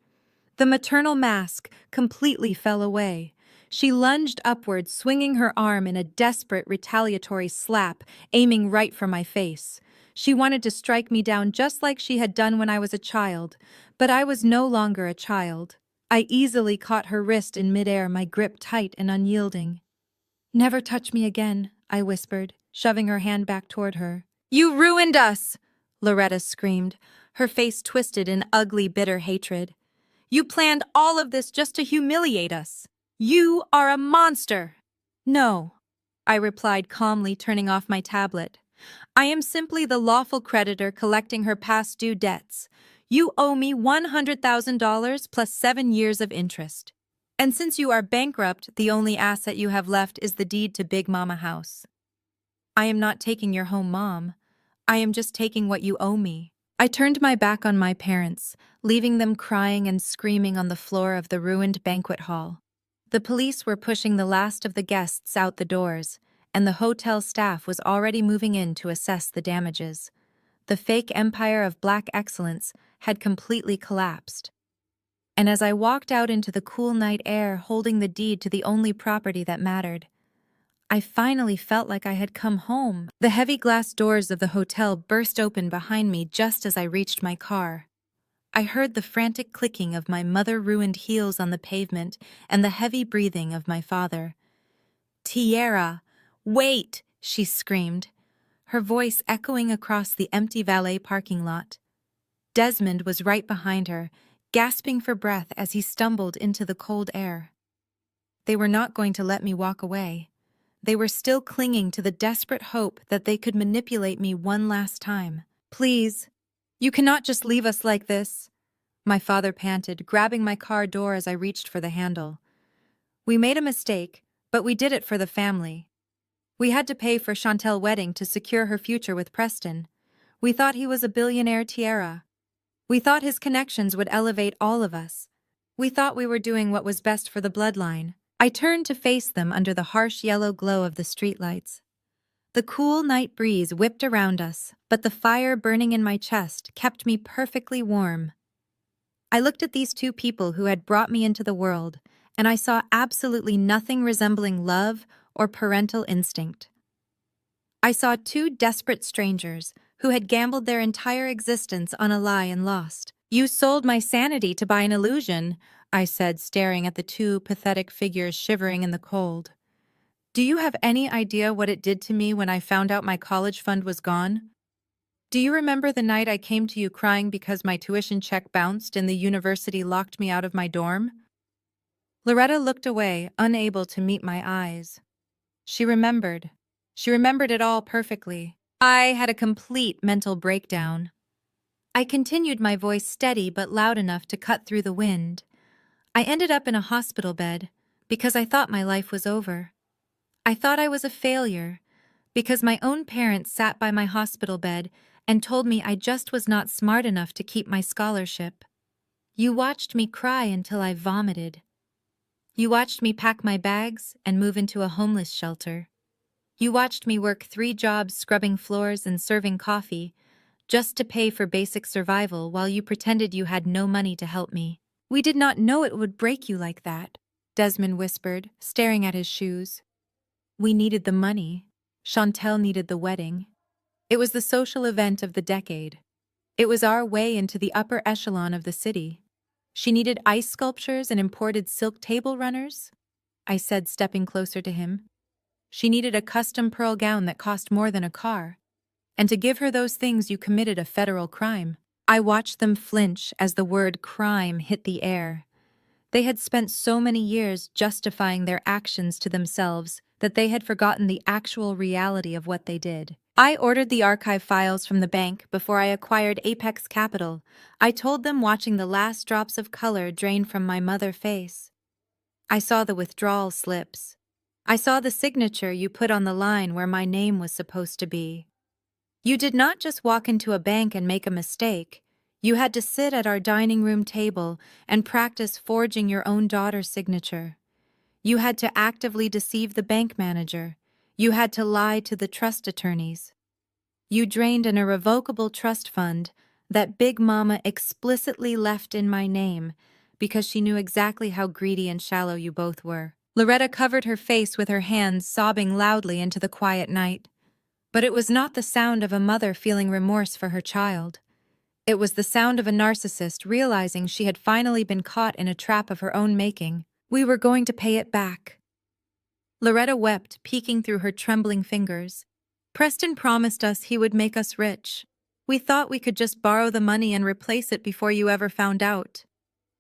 Speaker 1: The maternal mask completely fell away. She lunged upward, swinging her arm in a desperate retaliatory slap, aiming right for my face. She wanted to strike me down just like she had done when I was a child, but I was no longer a child. I easily caught her wrist in midair, my grip tight and unyielding. "Never touch me again," I whispered, shoving her hand back toward her. "You ruined us!" Loretta screamed, her face twisted in ugly, bitter hatred. "You planned all of this just to humiliate us. You are a monster!" "No," I replied calmly, turning off my tablet. "I am simply the lawful creditor collecting her past due debts. You owe me $100,000 plus 7 years of interest. And since you are bankrupt, the only asset you have left is the deed to Big Mama house. I am not taking your home, Mom. I am just taking what you owe me." I turned my back on my parents, leaving them crying and screaming on the floor of the ruined banquet hall. The police were pushing the last of the guests out the doors, and the hotel staff was already moving in to assess the damages. The fake empire of black excellence had completely collapsed. And as I walked out into the cool night air holding the deed to the only property that mattered, I finally felt like I had come home. The heavy glass doors of the hotel burst open behind me just as I reached my car. I heard the frantic clicking of my mother-ruined heels on the pavement and the heavy breathing of my father. "Tierra, wait!" she screamed, her voice echoing across the empty valet parking lot. Desmond was right behind her, gasping for breath as he stumbled into the cold air. They were not going to let me walk away. They were still clinging to the desperate hope that they could manipulate me one last time. "Please, you cannot just leave us like this," my father panted, grabbing my car door as I reached for the handle. "We made a mistake, but we did it for the family. We had to pay for Chantel's wedding to secure her future with Preston. We thought he was a billionaire Tierra. We thought his connections would elevate all of us. We thought we were doing what was best for the bloodline." I turned to face them under the harsh yellow glow of the streetlights. The cool night breeze whipped around us, but the fire burning in my chest kept me perfectly warm. I looked at these two people who had brought me into the world, and I saw absolutely nothing resembling love or parental instinct. I saw two desperate strangers who had gambled their entire existence on a lie and lost. "You sold my sanity to buy an illusion," I said, staring at the two pathetic figures shivering in the cold. "Do you have any idea what it did to me when I found out my college fund was gone? Do you remember the night I came to you crying because my tuition check bounced and the university locked me out of my dorm?" Loretta looked away, unable to meet my eyes. She remembered. She remembered it all perfectly. I had a complete mental breakdown. I continued, my voice steady but loud enough to cut through the wind. I ended up in a hospital bed because I thought my life was over. I thought I was a failure because my own parents sat by my hospital bed and told me I just was not smart enough to keep my scholarship. You watched me cry until I vomited. You watched me pack my bags and move into a homeless shelter. You watched me work 3 jobs scrubbing floors and serving coffee just to pay for basic survival while you pretended you had no money to help me. "We did not know it would break you like that," Desmond whispered, staring at his shoes. "We needed the money. Chantel needed the wedding. It was the social event of the decade. It was our way into the upper echelon of the city. She needed ice sculptures and imported silk table runners," I said, stepping closer to him. "She needed a custom pearl gown that cost more than a car. And to give her those things, you committed a federal crime." I watched them flinch as the word crime hit the air. They had spent so many years justifying their actions to themselves that they had forgotten the actual reality of what they did. "I ordered the archive files from the bank before I acquired Apex Capital," I told them, watching the last drops of color drain from my mother's face. "I saw the withdrawal slips. I saw the signature you put on the line where my name was supposed to be. You did not just walk into a bank and make a mistake. You had to sit at our dining room table and practice forging your own daughter's signature. You had to actively deceive the bank manager. You had to lie to the trust attorneys. You drained an irrevocable trust fund that Big Mama explicitly left in my name because she knew exactly how greedy and shallow you both were." Loretta covered her face with her hands, sobbing loudly into the quiet night. But it was not the sound of a mother feeling remorse for her child. It was the sound of a narcissist realizing she had finally been caught in a trap of her own making. "We were going to pay it back." Loretta wept, peeking through her trembling fingers. "Preston promised us he would make us rich. We thought we could just borrow the money and replace it before you ever found out.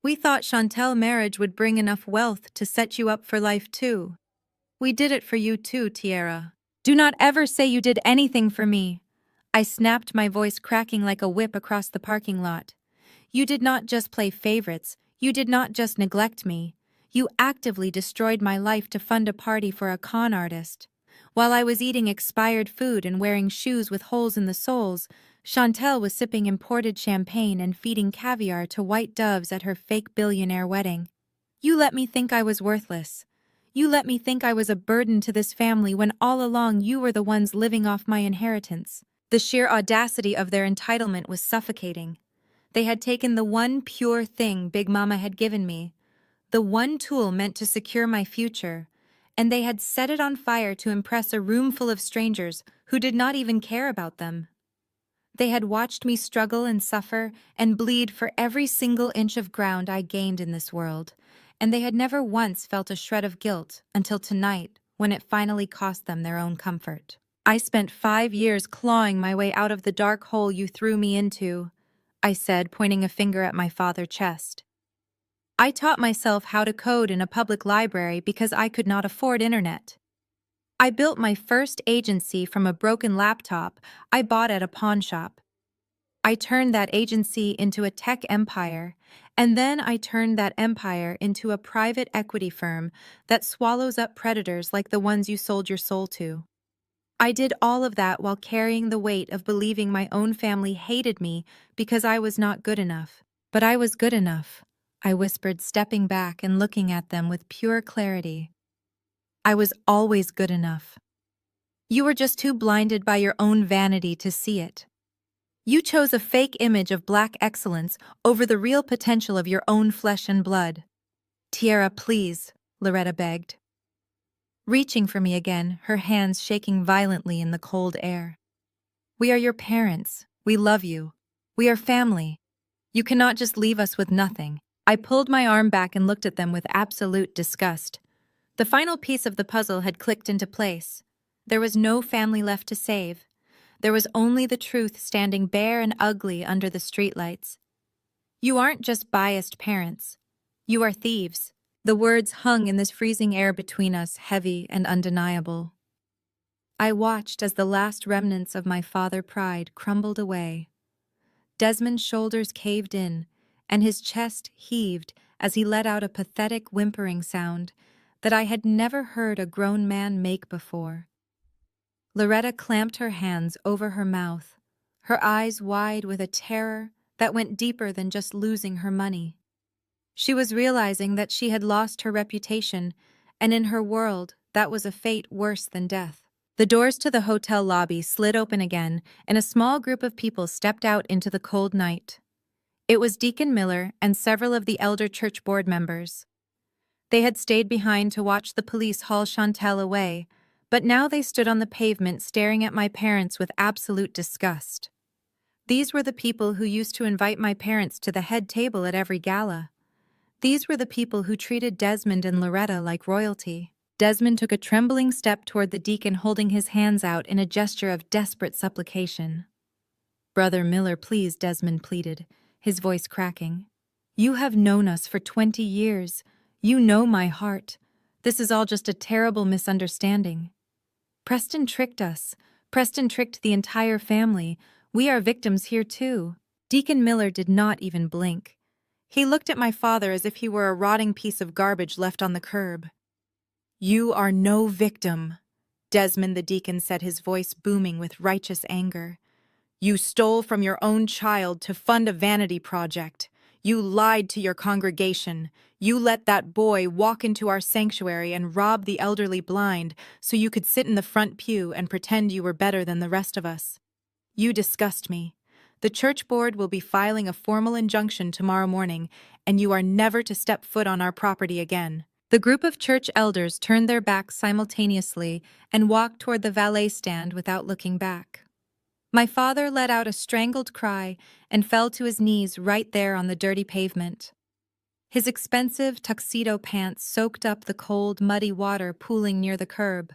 Speaker 1: We thought Chantel's marriage would bring enough wealth to set you up for life too. We did it for you too, Tierra. Do not ever say you did anything for me," I snapped, my voice cracking like a whip across the parking lot. "You did not just play favorites. You did not just neglect me. You actively destroyed my life to fund a party for a con artist. While I was eating expired food and wearing shoes with holes in the soles, Chantel was sipping imported champagne and feeding caviar to white doves at her fake billionaire wedding. You let me think I was worthless. You let me think I was a burden to this family when all along you were the ones living off my inheritance." The sheer audacity of their entitlement was suffocating. They had taken the one pure thing Big Mama had given me, the one tool meant to secure my future, and they had set it on fire to impress a room full of strangers who did not even care about them. They had watched me struggle and suffer and bleed for every single inch of ground I gained in this world, and they had never once felt a shred of guilt until tonight, when it finally cost them their own comfort. I spent 5 years clawing my way out of the dark hole you threw me into, I said, pointing a finger at my father's chest. I taught myself how to code in a public library because I could not afford internet. I built my first agency from a broken laptop I bought at a pawn shop. I turned that agency into a tech empire, and then I turned that empire into a private equity firm that swallows up predators like the ones you sold your soul to. I did all of that while carrying the weight of believing my own family hated me because I was not good enough. But I was good enough, I whispered, stepping back and looking at them with pure clarity. I was always good enough. You were just too blinded by your own vanity to see it. You chose a fake image of black excellence over the real potential of your own flesh and blood. Tiara, please, Loretta begged, reaching for me again, her hands shaking violently in the cold air. We are your parents. We love you. We are family. You cannot just leave us with nothing. I pulled my arm back and looked at them with absolute disgust. The final piece of the puzzle had clicked into place. There was no family left to save. There was only the truth standing bare and ugly under the streetlights. You aren't just biased parents. You are thieves. The words hung in this freezing air between us, heavy and undeniable. I watched as the last remnants of my father pride crumbled away. Desmond's shoulders caved in, and his chest heaved as he let out a pathetic whimpering sound that I had never heard a grown man make before. Loretta clamped her hands over her mouth, her eyes wide with a terror that went deeper than just losing her money. She was realizing that she had lost her reputation, and in her world, that was a fate worse than death. The doors to the hotel lobby slid open again, and a small group of people stepped out into the cold night. It was Deacon Miller and several of the elder church board members. They had stayed behind to watch the police haul Chantel away, but now they stood on the pavement staring at my parents with absolute disgust. These were the people who used to invite my parents to the head table at every gala. These were the people who treated Desmond and Loretta like royalty. Desmond took a trembling step toward the deacon, holding his hands out in a gesture of desperate supplication. "Brother Miller, please," Desmond pleaded, his voice cracking. "You have known us for 20 years. You know my heart. This is all just a terrible misunderstanding. Preston tricked us. Preston tricked the entire family. We are victims here too." Deacon Miller did not even blink. He looked at my father as if he were a rotting piece of garbage left on the curb. "You are no victim," Desmond the deacon said, his voice booming with righteous anger. "You stole from your own child to fund a vanity project. You lied to your congregation. You let that boy walk into our sanctuary and rob the elderly blind so you could sit in the front pew and pretend you were better than the rest of us. You disgust me. The church board will be filing a formal injunction tomorrow morning, and you are never to step foot on our property again." The group of church elders turned their backs simultaneously and walked toward the valet stand without looking back. My father let out a strangled cry and fell to his knees right there on the dirty pavement. His expensive tuxedo pants soaked up the cold, muddy water pooling near the curb,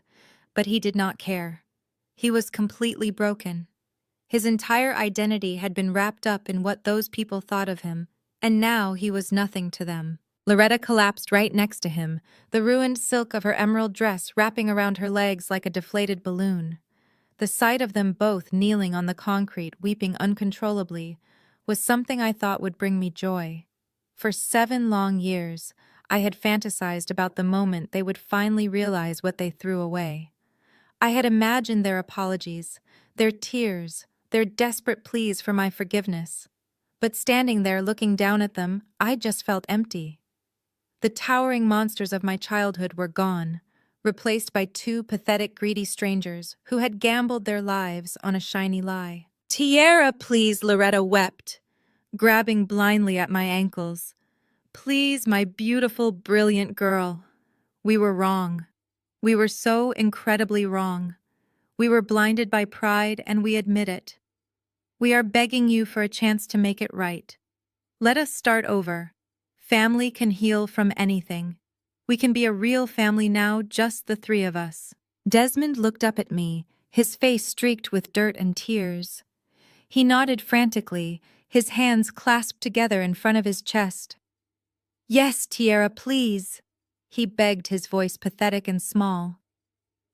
Speaker 1: but he did not care. He was completely broken. His entire identity had been wrapped up in what those people thought of him, and now he was nothing to them. Loretta collapsed right next to him, the ruined silk of her emerald dress wrapping around her legs like a deflated balloon. The sight of them both kneeling on the concrete, weeping uncontrollably, was something I thought would bring me joy. For 7 long years, I had fantasized about the moment they would finally realize what they threw away. I had imagined their apologies, their tears, their desperate pleas for my forgiveness. But standing there looking down at them, I just felt empty. The towering monsters of my childhood were gone, replaced by 2 pathetic, greedy strangers who had gambled their lives on a shiny lie. "Tiara, please," Loretta wept, grabbing blindly at my ankles. "Please, my beautiful, brilliant girl. We were wrong. We were so incredibly wrong. We were blinded by pride, and we admit it. We are begging you for a chance to make it right. Let us start over. Family can heal from anything. We can be a real family now, just the three of us. Desmond looked up at me, his face streaked with dirt and tears. He nodded frantically, his hands clasped together in front of his chest. Yes, Tiara, please, he begged, his voice pathetic and small.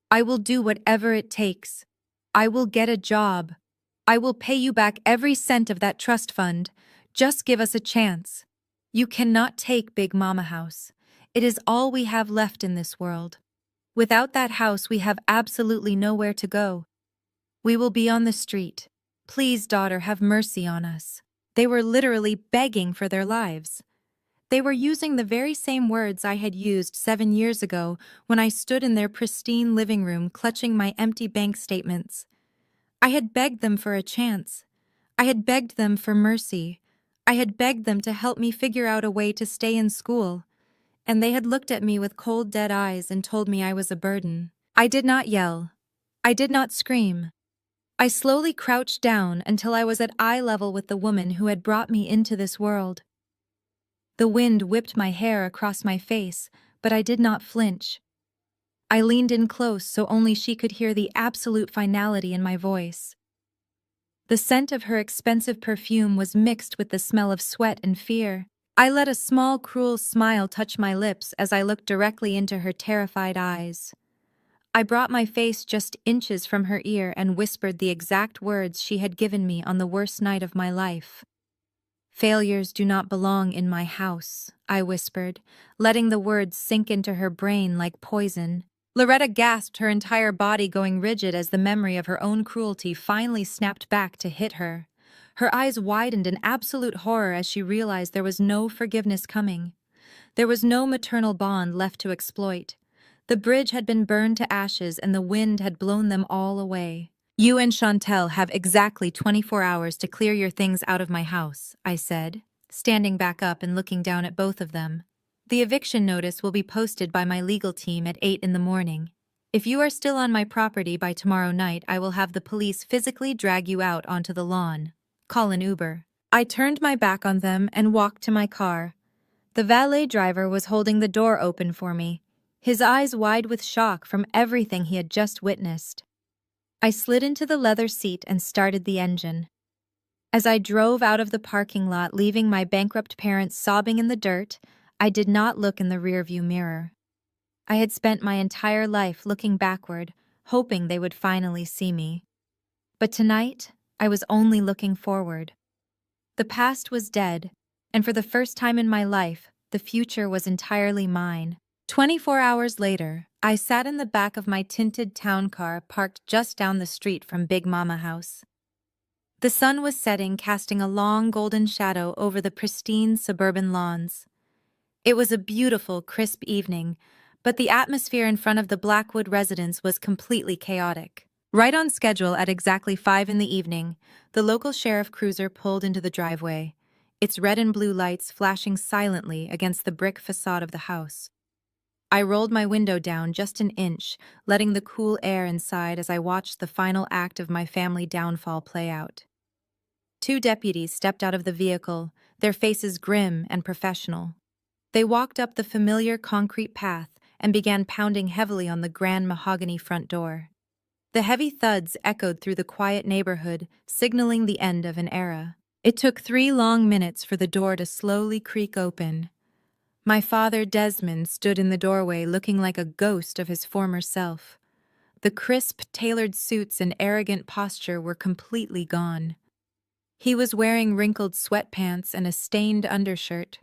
Speaker 1: I will do whatever it takes. I will get a job. I will pay you back every cent of that trust fund. Just give us a chance. You cannot take Big Mama House. It is all we have left in this world. Without that house, we have absolutely nowhere to go. We will be on the street. Please, daughter, have mercy on us. They were literally begging for their lives. They were using the very same words I had used 7 years ago when I stood in their pristine living room clutching my empty bank statements. I had begged them for a chance. I had begged them for mercy. I had begged them to help me figure out a way to stay in school. And they had looked at me with cold, dead eyes and told me I was a burden. I did not yell. I did not scream. I slowly crouched down until I was at eye level with the woman who had brought me into this world. The wind whipped my hair across my face, but I did not flinch. I leaned in close so only she could hear the absolute finality in my voice. The scent of her expensive perfume was mixed with the smell of sweat and fear. I let a small, cruel smile touch my lips as I looked directly into her terrified eyes. I brought my face just inches from her ear and whispered the exact words she had given me on the worst night of my life. Failures do not belong in my house, I whispered, letting the words sink into her brain like poison. Loretta gasped, her entire body going rigid as the memory of her own cruelty finally snapped back to hit her. Her eyes widened in absolute horror as she realized there was no forgiveness coming. There was no maternal bond left to exploit. The bridge had been burned to ashes and the wind had blown them all away. You and Chantel have exactly 24 hours to clear your things out of my house, I said, standing back up and looking down at both of them. The eviction notice will be posted by my legal team at 8 in the morning. If you are still on my property by tomorrow night, I will have the police physically drag you out onto the lawn. Call an Uber. I turned my back on them and walked to my car. The valet driver was holding the door open for me, his eyes wide with shock from everything he had just witnessed. I slid into the leather seat and started the engine. As I drove out of the parking lot, leaving my bankrupt parents sobbing in the dirt, I did not look in the rearview mirror. I had spent my entire life looking backward, hoping they would finally see me. But tonight, I was only looking forward. The past was dead, and for the first time in my life, the future was entirely mine. 24 hours later, I sat in the back of my tinted town car parked just down the street from Big Mama House. The sun was setting, casting a long golden shadow over the pristine suburban lawns. It was a beautiful, crisp evening, but the atmosphere in front of the Blackwood residence was completely chaotic. Right on schedule at exactly 5 in the evening, the local sheriff cruiser pulled into the driveway, its red and blue lights flashing silently against the brick facade of the house. I rolled my window down just an inch, letting the cool air inside as I watched the final act of my family downfall play out. 2 deputies stepped out of the vehicle, their faces grim and professional. They walked up the familiar concrete path and began pounding heavily on the grand mahogany front door. The heavy thuds echoed through the quiet neighborhood, signaling the end of an era. It took 3 long minutes for the door to slowly creak open. My father, Desmond, stood in the doorway looking like a ghost of his former self. The crisp, tailored suits and arrogant posture were completely gone. He was wearing wrinkled sweatpants and a stained undershirt.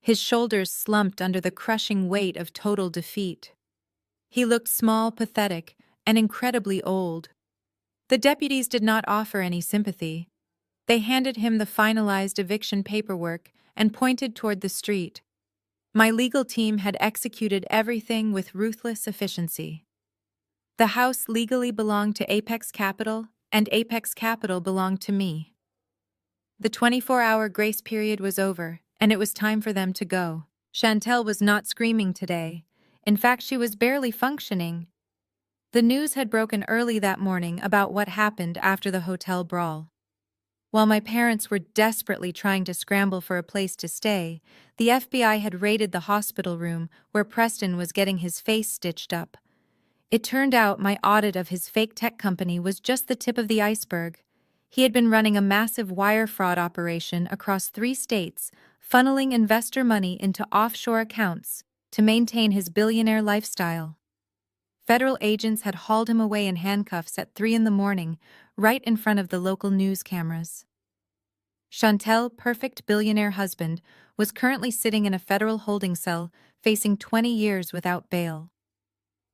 Speaker 1: His shoulders slumped under the crushing weight of total defeat. He looked small, pathetic, and incredibly old. The deputies did not offer any sympathy. They handed him the finalized eviction paperwork and pointed toward the street. My legal team had executed everything with ruthless efficiency. The house legally belonged to Apex Capital, and Apex Capital belonged to me. The 24-hour grace period was over, and it was time for them to go. Chantel was not screaming today. In fact, she was barely functioning. The news had broken early that morning about what happened after the hotel brawl. While my parents were desperately trying to scramble for a place to stay, the FBI had raided the hospital room where Preston was getting his face stitched up. It turned out my audit of his fake tech company was just the tip of the iceberg. He had been running a massive wire fraud operation across 3 states, funneling investor money into offshore accounts to maintain his billionaire lifestyle. Federal agents had hauled him away in handcuffs at 3 in the morning, right in front of the local news cameras. Chantel, perfect billionaire husband, was currently sitting in a federal holding cell, facing 20 years without bail.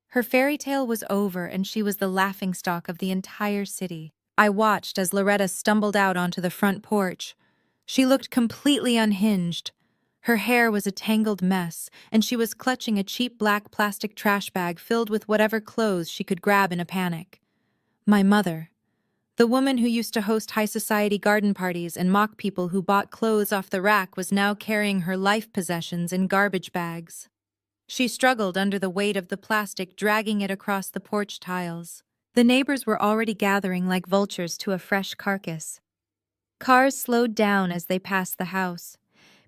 Speaker 1: Her fairy tale was over and she was the laughingstock of the entire city. I watched as Loretta stumbled out onto the front porch. She looked completely unhinged. Her hair was a tangled mess, and she was clutching a cheap black plastic trash bag filled with whatever clothes she could grab in a panic. My mother, the woman who used to host high society garden parties and mock people who bought clothes off the rack, was now carrying her life possessions in garbage bags. She struggled under the weight of the plastic, dragging it across the porch tiles. The neighbors were already gathering like vultures to a fresh carcass. Cars slowed down as they passed the house.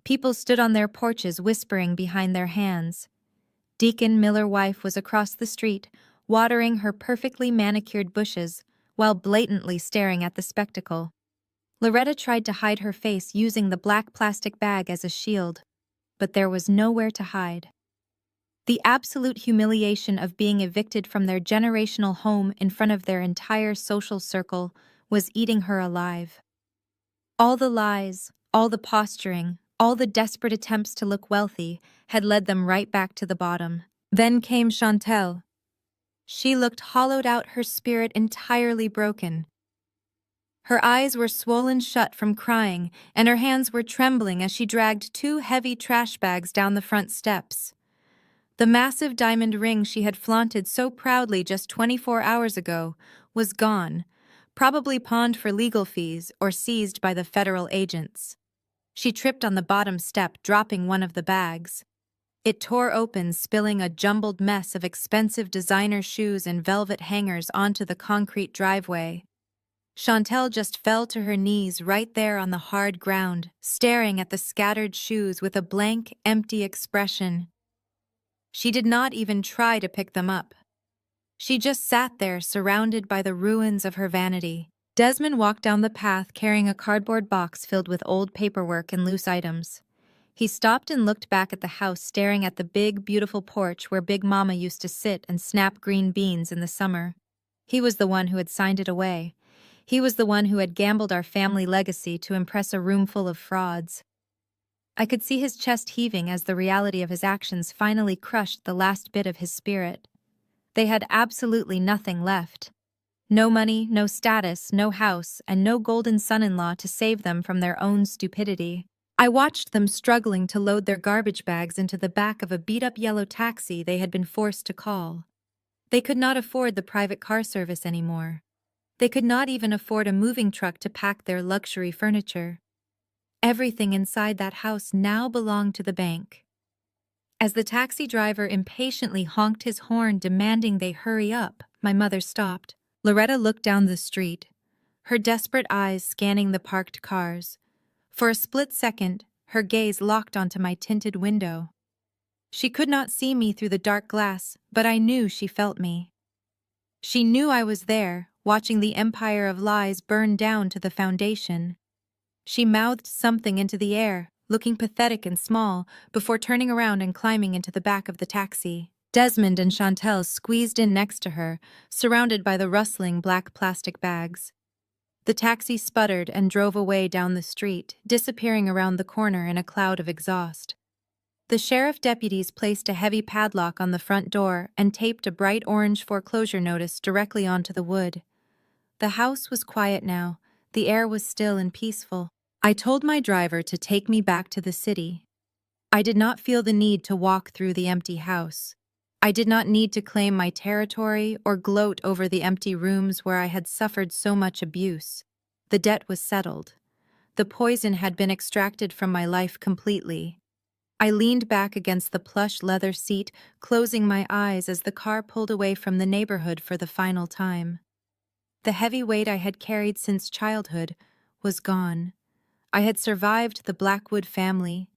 Speaker 1: People stood on their porches whispering behind their hands. Deacon Miller's wife was across the street, watering her perfectly manicured bushes, while blatantly staring at the spectacle. Loretta tried to hide her face using the black plastic bag as a shield, but there was nowhere to hide. The absolute humiliation of being evicted from their generational home in front of their entire social circle was eating her alive. All the lies, all the posturing, all the desperate attempts to look wealthy had led them right back to the bottom. Then came Chantel. She looked hollowed out, her spirit entirely broken. Her eyes were swollen shut from crying, and her hands were trembling as she dragged 2 heavy trash bags down the front steps. The massive diamond ring she had flaunted so proudly just 24 hours ago was gone, probably pawned for legal fees or seized by the federal agents. She tripped on the bottom step, dropping one of the bags. It tore open, spilling a jumbled mess of expensive designer shoes and velvet hangers onto the concrete driveway. Chantel just fell to her knees right there on the hard ground, staring at the scattered shoes with a blank, empty expression. She did not even try to pick them up. She just sat there, surrounded by the ruins of her vanity. Desmond walked down the path carrying a cardboard box filled with old paperwork and loose items. He stopped and looked back at the house, staring at the big, beautiful porch where Big Mama used to sit and snap green beans in the summer. He was the one who had signed it away. He was the one who had gambled our family legacy to impress a room full of frauds. I could see his chest heaving as the reality of his actions finally crushed the last bit of his spirit. They had absolutely nothing left. No money, no status, no house, and no golden son-in-law to save them from their own stupidity. I watched them struggling to load their garbage bags into the back of a beat-up yellow taxi they had been forced to call. They could not afford the private car service anymore. They could not even afford a moving truck to pack their luxury furniture. Everything inside that house now belonged to the bank. As the taxi driver impatiently honked his horn demanding they hurry up, my mother stopped. Loretta looked down the street, her desperate eyes scanning the parked cars. For a split second, her gaze locked onto my tinted window. She could not see me through the dark glass, but I knew she felt me. She knew I was there, watching the empire of lies burn down to the foundation. She mouthed something into the air, looking pathetic and small, before turning around and climbing into the back of the taxi. Desmond and Chantel squeezed in next to her, surrounded by the rustling black plastic bags. The taxi sputtered and drove away down the street, disappearing around the corner in a cloud of exhaust. The sheriff deputies placed a heavy padlock on the front door and taped a bright orange foreclosure notice directly onto the wood. The house was quiet now. The air was still and peaceful. I told my driver to take me back to the city. I did not feel the need to walk through the empty house. I did not need to claim my territory or gloat over the empty rooms where I had suffered so much abuse. The debt was settled. The poison had been extracted from my life completely. I leaned back against the plush leather seat, closing my eyes as the car pulled away from the neighborhood for the final time. The heavy weight I had carried since childhood was gone. I had survived the Blackwood family,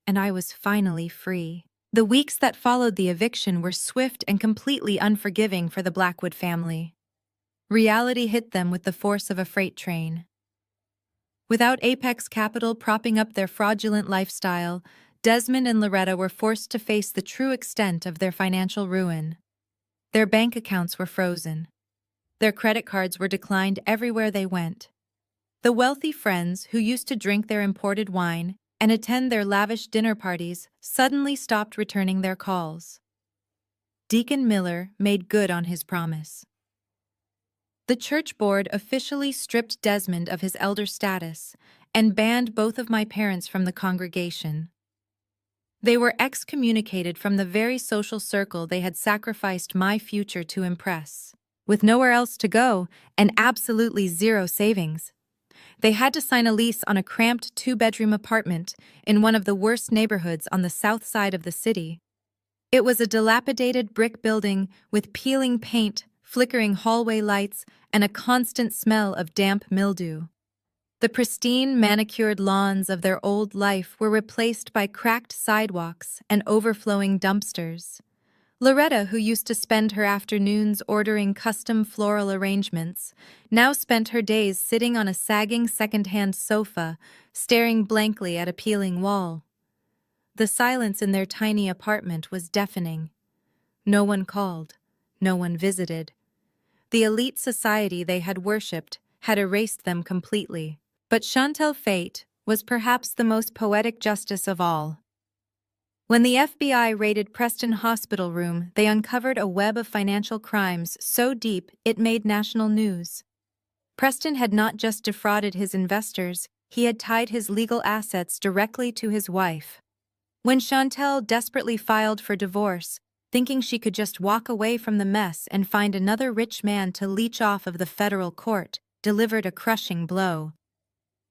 Speaker 1: and I was finally free. The weeks that followed the eviction were swift and completely unforgiving for the Blackwood family. Reality hit them with the force of a freight train. Without Apex Capital propping up their fraudulent lifestyle, Desmond and Loretta were forced to face the true extent of their financial ruin. Their bank accounts were frozen. Their credit cards were declined everywhere they went. The wealthy friends who used to drink their imported wine and attend their lavish dinner parties suddenly stopped returning their calls. Deacon Miller made good on his promise. The church board officially stripped Desmond of his elder status and banned both of my parents from the congregation. They were excommunicated from the very social circle they had sacrificed my future to impress. With nowhere else to go and absolutely zero savings, they had to sign a lease on a cramped two-bedroom apartment in one of the worst neighborhoods on the south side of the city. It was a dilapidated brick building with peeling paint, flickering hallway lights, and a constant smell of damp mildew. The pristine, manicured lawns of their old life were replaced by cracked sidewalks and overflowing dumpsters. Loretta, who used to spend her afternoons ordering custom floral arrangements, now spent her days sitting on a sagging second-hand sofa, staring blankly at a peeling wall. The silence in their tiny apartment was deafening. No one called. No one visited. The elite society they had worshipped had erased them completely. But Chantal fate was perhaps the most poetic justice of all. When the FBI raided Preston Hospital Room, they uncovered a web of financial crimes so deep it made national news. Preston had not just defrauded his investors, he had tied his legal assets directly to his wife. When Chantal desperately filed for divorce, thinking she could just walk away from the mess and find another rich man to leech off of the federal court, delivered a crushing blow.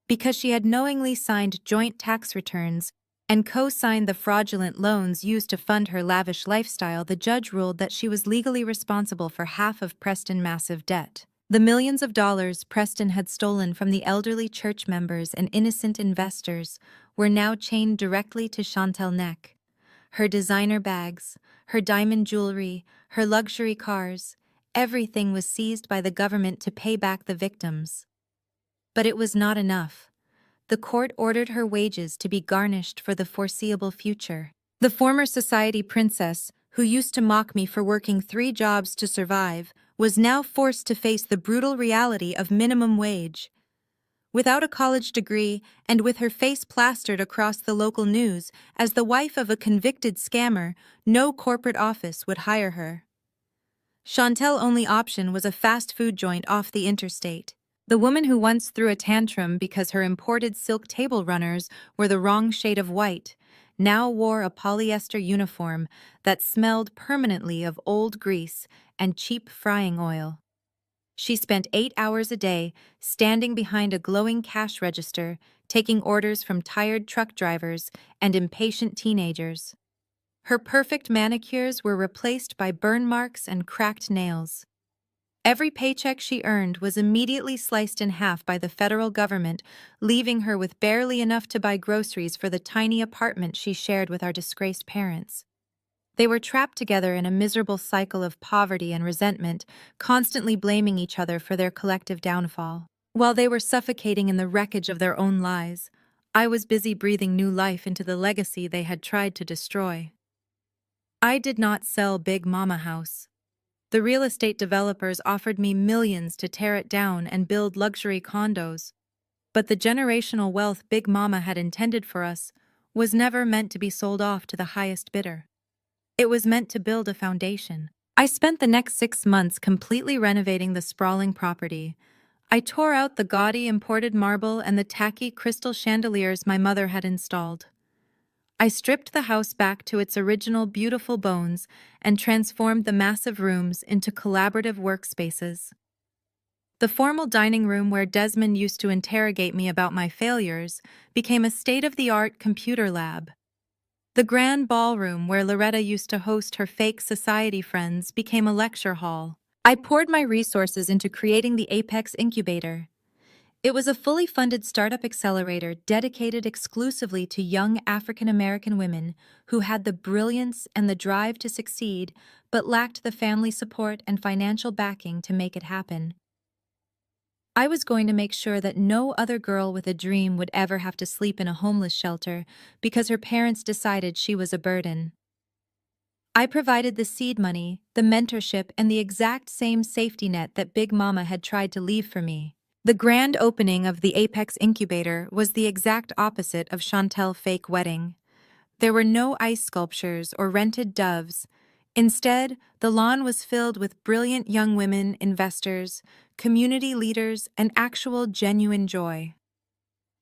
Speaker 1: Because she had knowingly signed joint tax returns and co-signed the fraudulent loans used to fund her lavish lifestyle, the judge ruled that she was legally responsible for half of Preston's massive debt. The millions of dollars Preston had stolen from the elderly church members and innocent investors were now chained directly to Chantal's neck. Her designer bags, her diamond jewelry, her luxury cars, everything was seized by the government to pay back the victims. But it was not enough. The court ordered her wages to be garnished for the foreseeable future. The former society princess, who used to mock me for working 3 jobs to survive, was now forced to face the brutal reality of minimum wage. Without a college degree and with her face plastered across the local news as the wife of a convicted scammer, no corporate office would hire her. Chantal's only option was a fast food joint off the interstate. The woman who once threw a tantrum because her imported silk table runners were the wrong shade of white now wore a polyester uniform that smelled permanently of old grease and cheap frying oil. She spent 8 hours a day standing behind a glowing cash register, taking orders from tired truck drivers and impatient teenagers. Her perfect manicures were replaced by burn marks and cracked nails. Every paycheck she earned was immediately sliced in half by the federal government, leaving her with barely enough to buy groceries for the tiny apartment she shared with our disgraced parents. They were trapped together in a miserable cycle of poverty and resentment, constantly blaming each other for their collective downfall. While they were suffocating in the wreckage of their own lives, I was busy breathing new life into the legacy they had tried to destroy. I did not sell Big Mama House. The real estate developers offered me millions to tear it down and build luxury condos. But the generational wealth Big Mama had intended for us was never meant to be sold off to the highest bidder. It was meant to build a foundation. I spent the next 6 months completely renovating the sprawling property. I tore out the gaudy imported marble and the tacky crystal chandeliers my mother had installed. I stripped the house back to its original beautiful bones and transformed the massive rooms into collaborative workspaces. The formal dining room where Desmond used to interrogate me about my failures became a state-of-the-art computer lab. The grand ballroom where Loretta used to host her fake society friends became a lecture hall. I poured my resources into creating the Apex Incubator. It was a fully funded startup accelerator dedicated exclusively to young African American women who had the brilliance and the drive to succeed but lacked the family support and financial backing to make it happen. I was going to make sure that no other girl with a dream would ever have to sleep in a homeless shelter because her parents decided she was a burden. I provided the seed money, the mentorship, and the exact same safety net that Big Mama had tried to leave for me. The grand opening of the Apex Incubator was the exact opposite of Chantel's fake wedding. There were no ice sculptures or rented doves. Instead, the lawn was filled with brilliant young women, investors, community leaders, and actual genuine joy.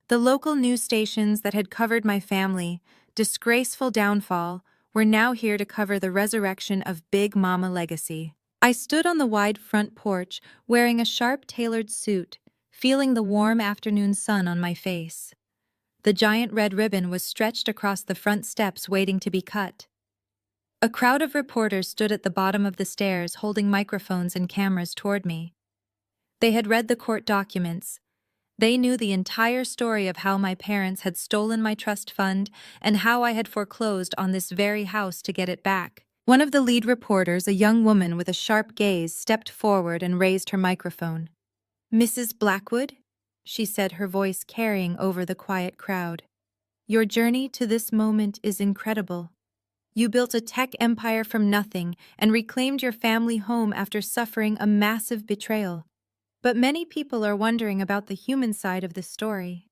Speaker 1: The local news stations that had covered my family, disgraceful downfall, were now here to cover the resurrection of Big Mama legacy. I stood on the wide front porch, wearing a sharp-tailored suit, feeling the warm afternoon sun on my face. The giant red ribbon was stretched across the front steps waiting to be cut. A crowd of reporters stood at the bottom of the stairs holding microphones and cameras toward me. They had read the court documents. They knew the entire story of how my parents had stolen my trust fund and how I had foreclosed on this very house to get it back. One of the lead reporters, a young woman with a sharp gaze, stepped forward and raised her microphone. "Mrs. Blackwood," she said, her voice carrying over the quiet crowd. "Your journey to this moment is incredible. You built a tech empire from nothing and reclaimed your family home after suffering a massive betrayal. But many people are wondering about the human side of this story.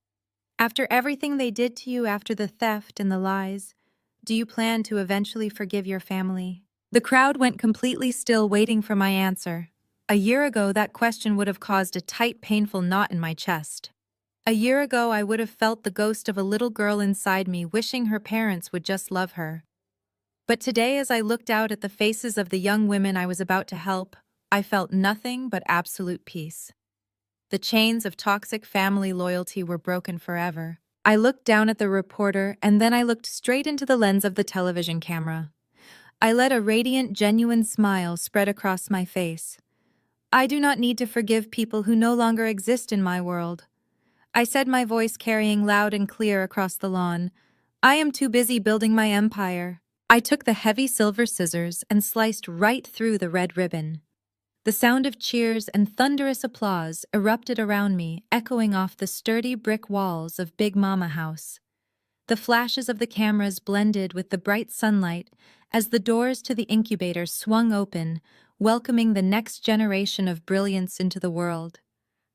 Speaker 1: After everything they did to you after the theft and the lies, do you plan to eventually forgive your family?" The crowd went completely still, waiting for my answer. A year ago, that question would have caused a tight, painful knot in my chest. A year ago, I would have felt the ghost of a little girl inside me wishing her parents would just love her. But today, as I looked out at the faces of the young women I was about to help, I felt nothing but absolute peace. The chains of toxic family loyalty were broken forever. I looked down at the reporter, and then I looked straight into the lens of the television camera. I let a radiant, genuine smile spread across my face. "I do not need to forgive people who no longer exist in my world," I said, my voice carrying loud and clear across the lawn. "I am too busy building my empire." I took the heavy silver scissors and sliced right through the red ribbon. The sound of cheers and thunderous applause erupted around me, echoing off the sturdy brick walls of Big Mama House. The flashes of the cameras blended with the bright sunlight as the doors to the incubator swung open, welcoming the next generation of brilliance into the world.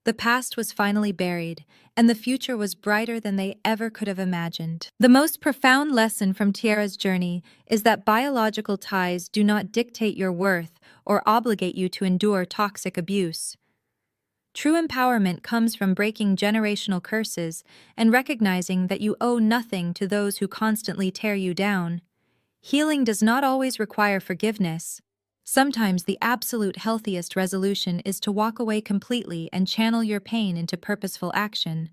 Speaker 1: The past was finally buried, and the future was brighter than they ever could have imagined. The most profound lesson from Tiara's journey is that biological ties do not dictate your worth or obligate you to endure toxic abuse. True empowerment comes from breaking generational curses and recognizing that you owe nothing to those who constantly tear you down. Healing does not always require forgiveness. Sometimes the absolute healthiest resolution is to walk away completely and channel your pain into purposeful action.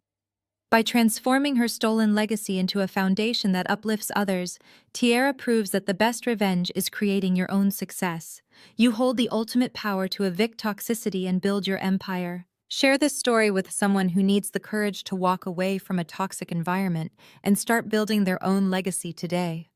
Speaker 1: By transforming her stolen legacy into a foundation that uplifts others, Tiara proves that the best revenge is creating your own success. You hold the ultimate power to evict toxicity and build your empire. Share this story with someone who needs the courage to walk away from a toxic environment and start building their own legacy today.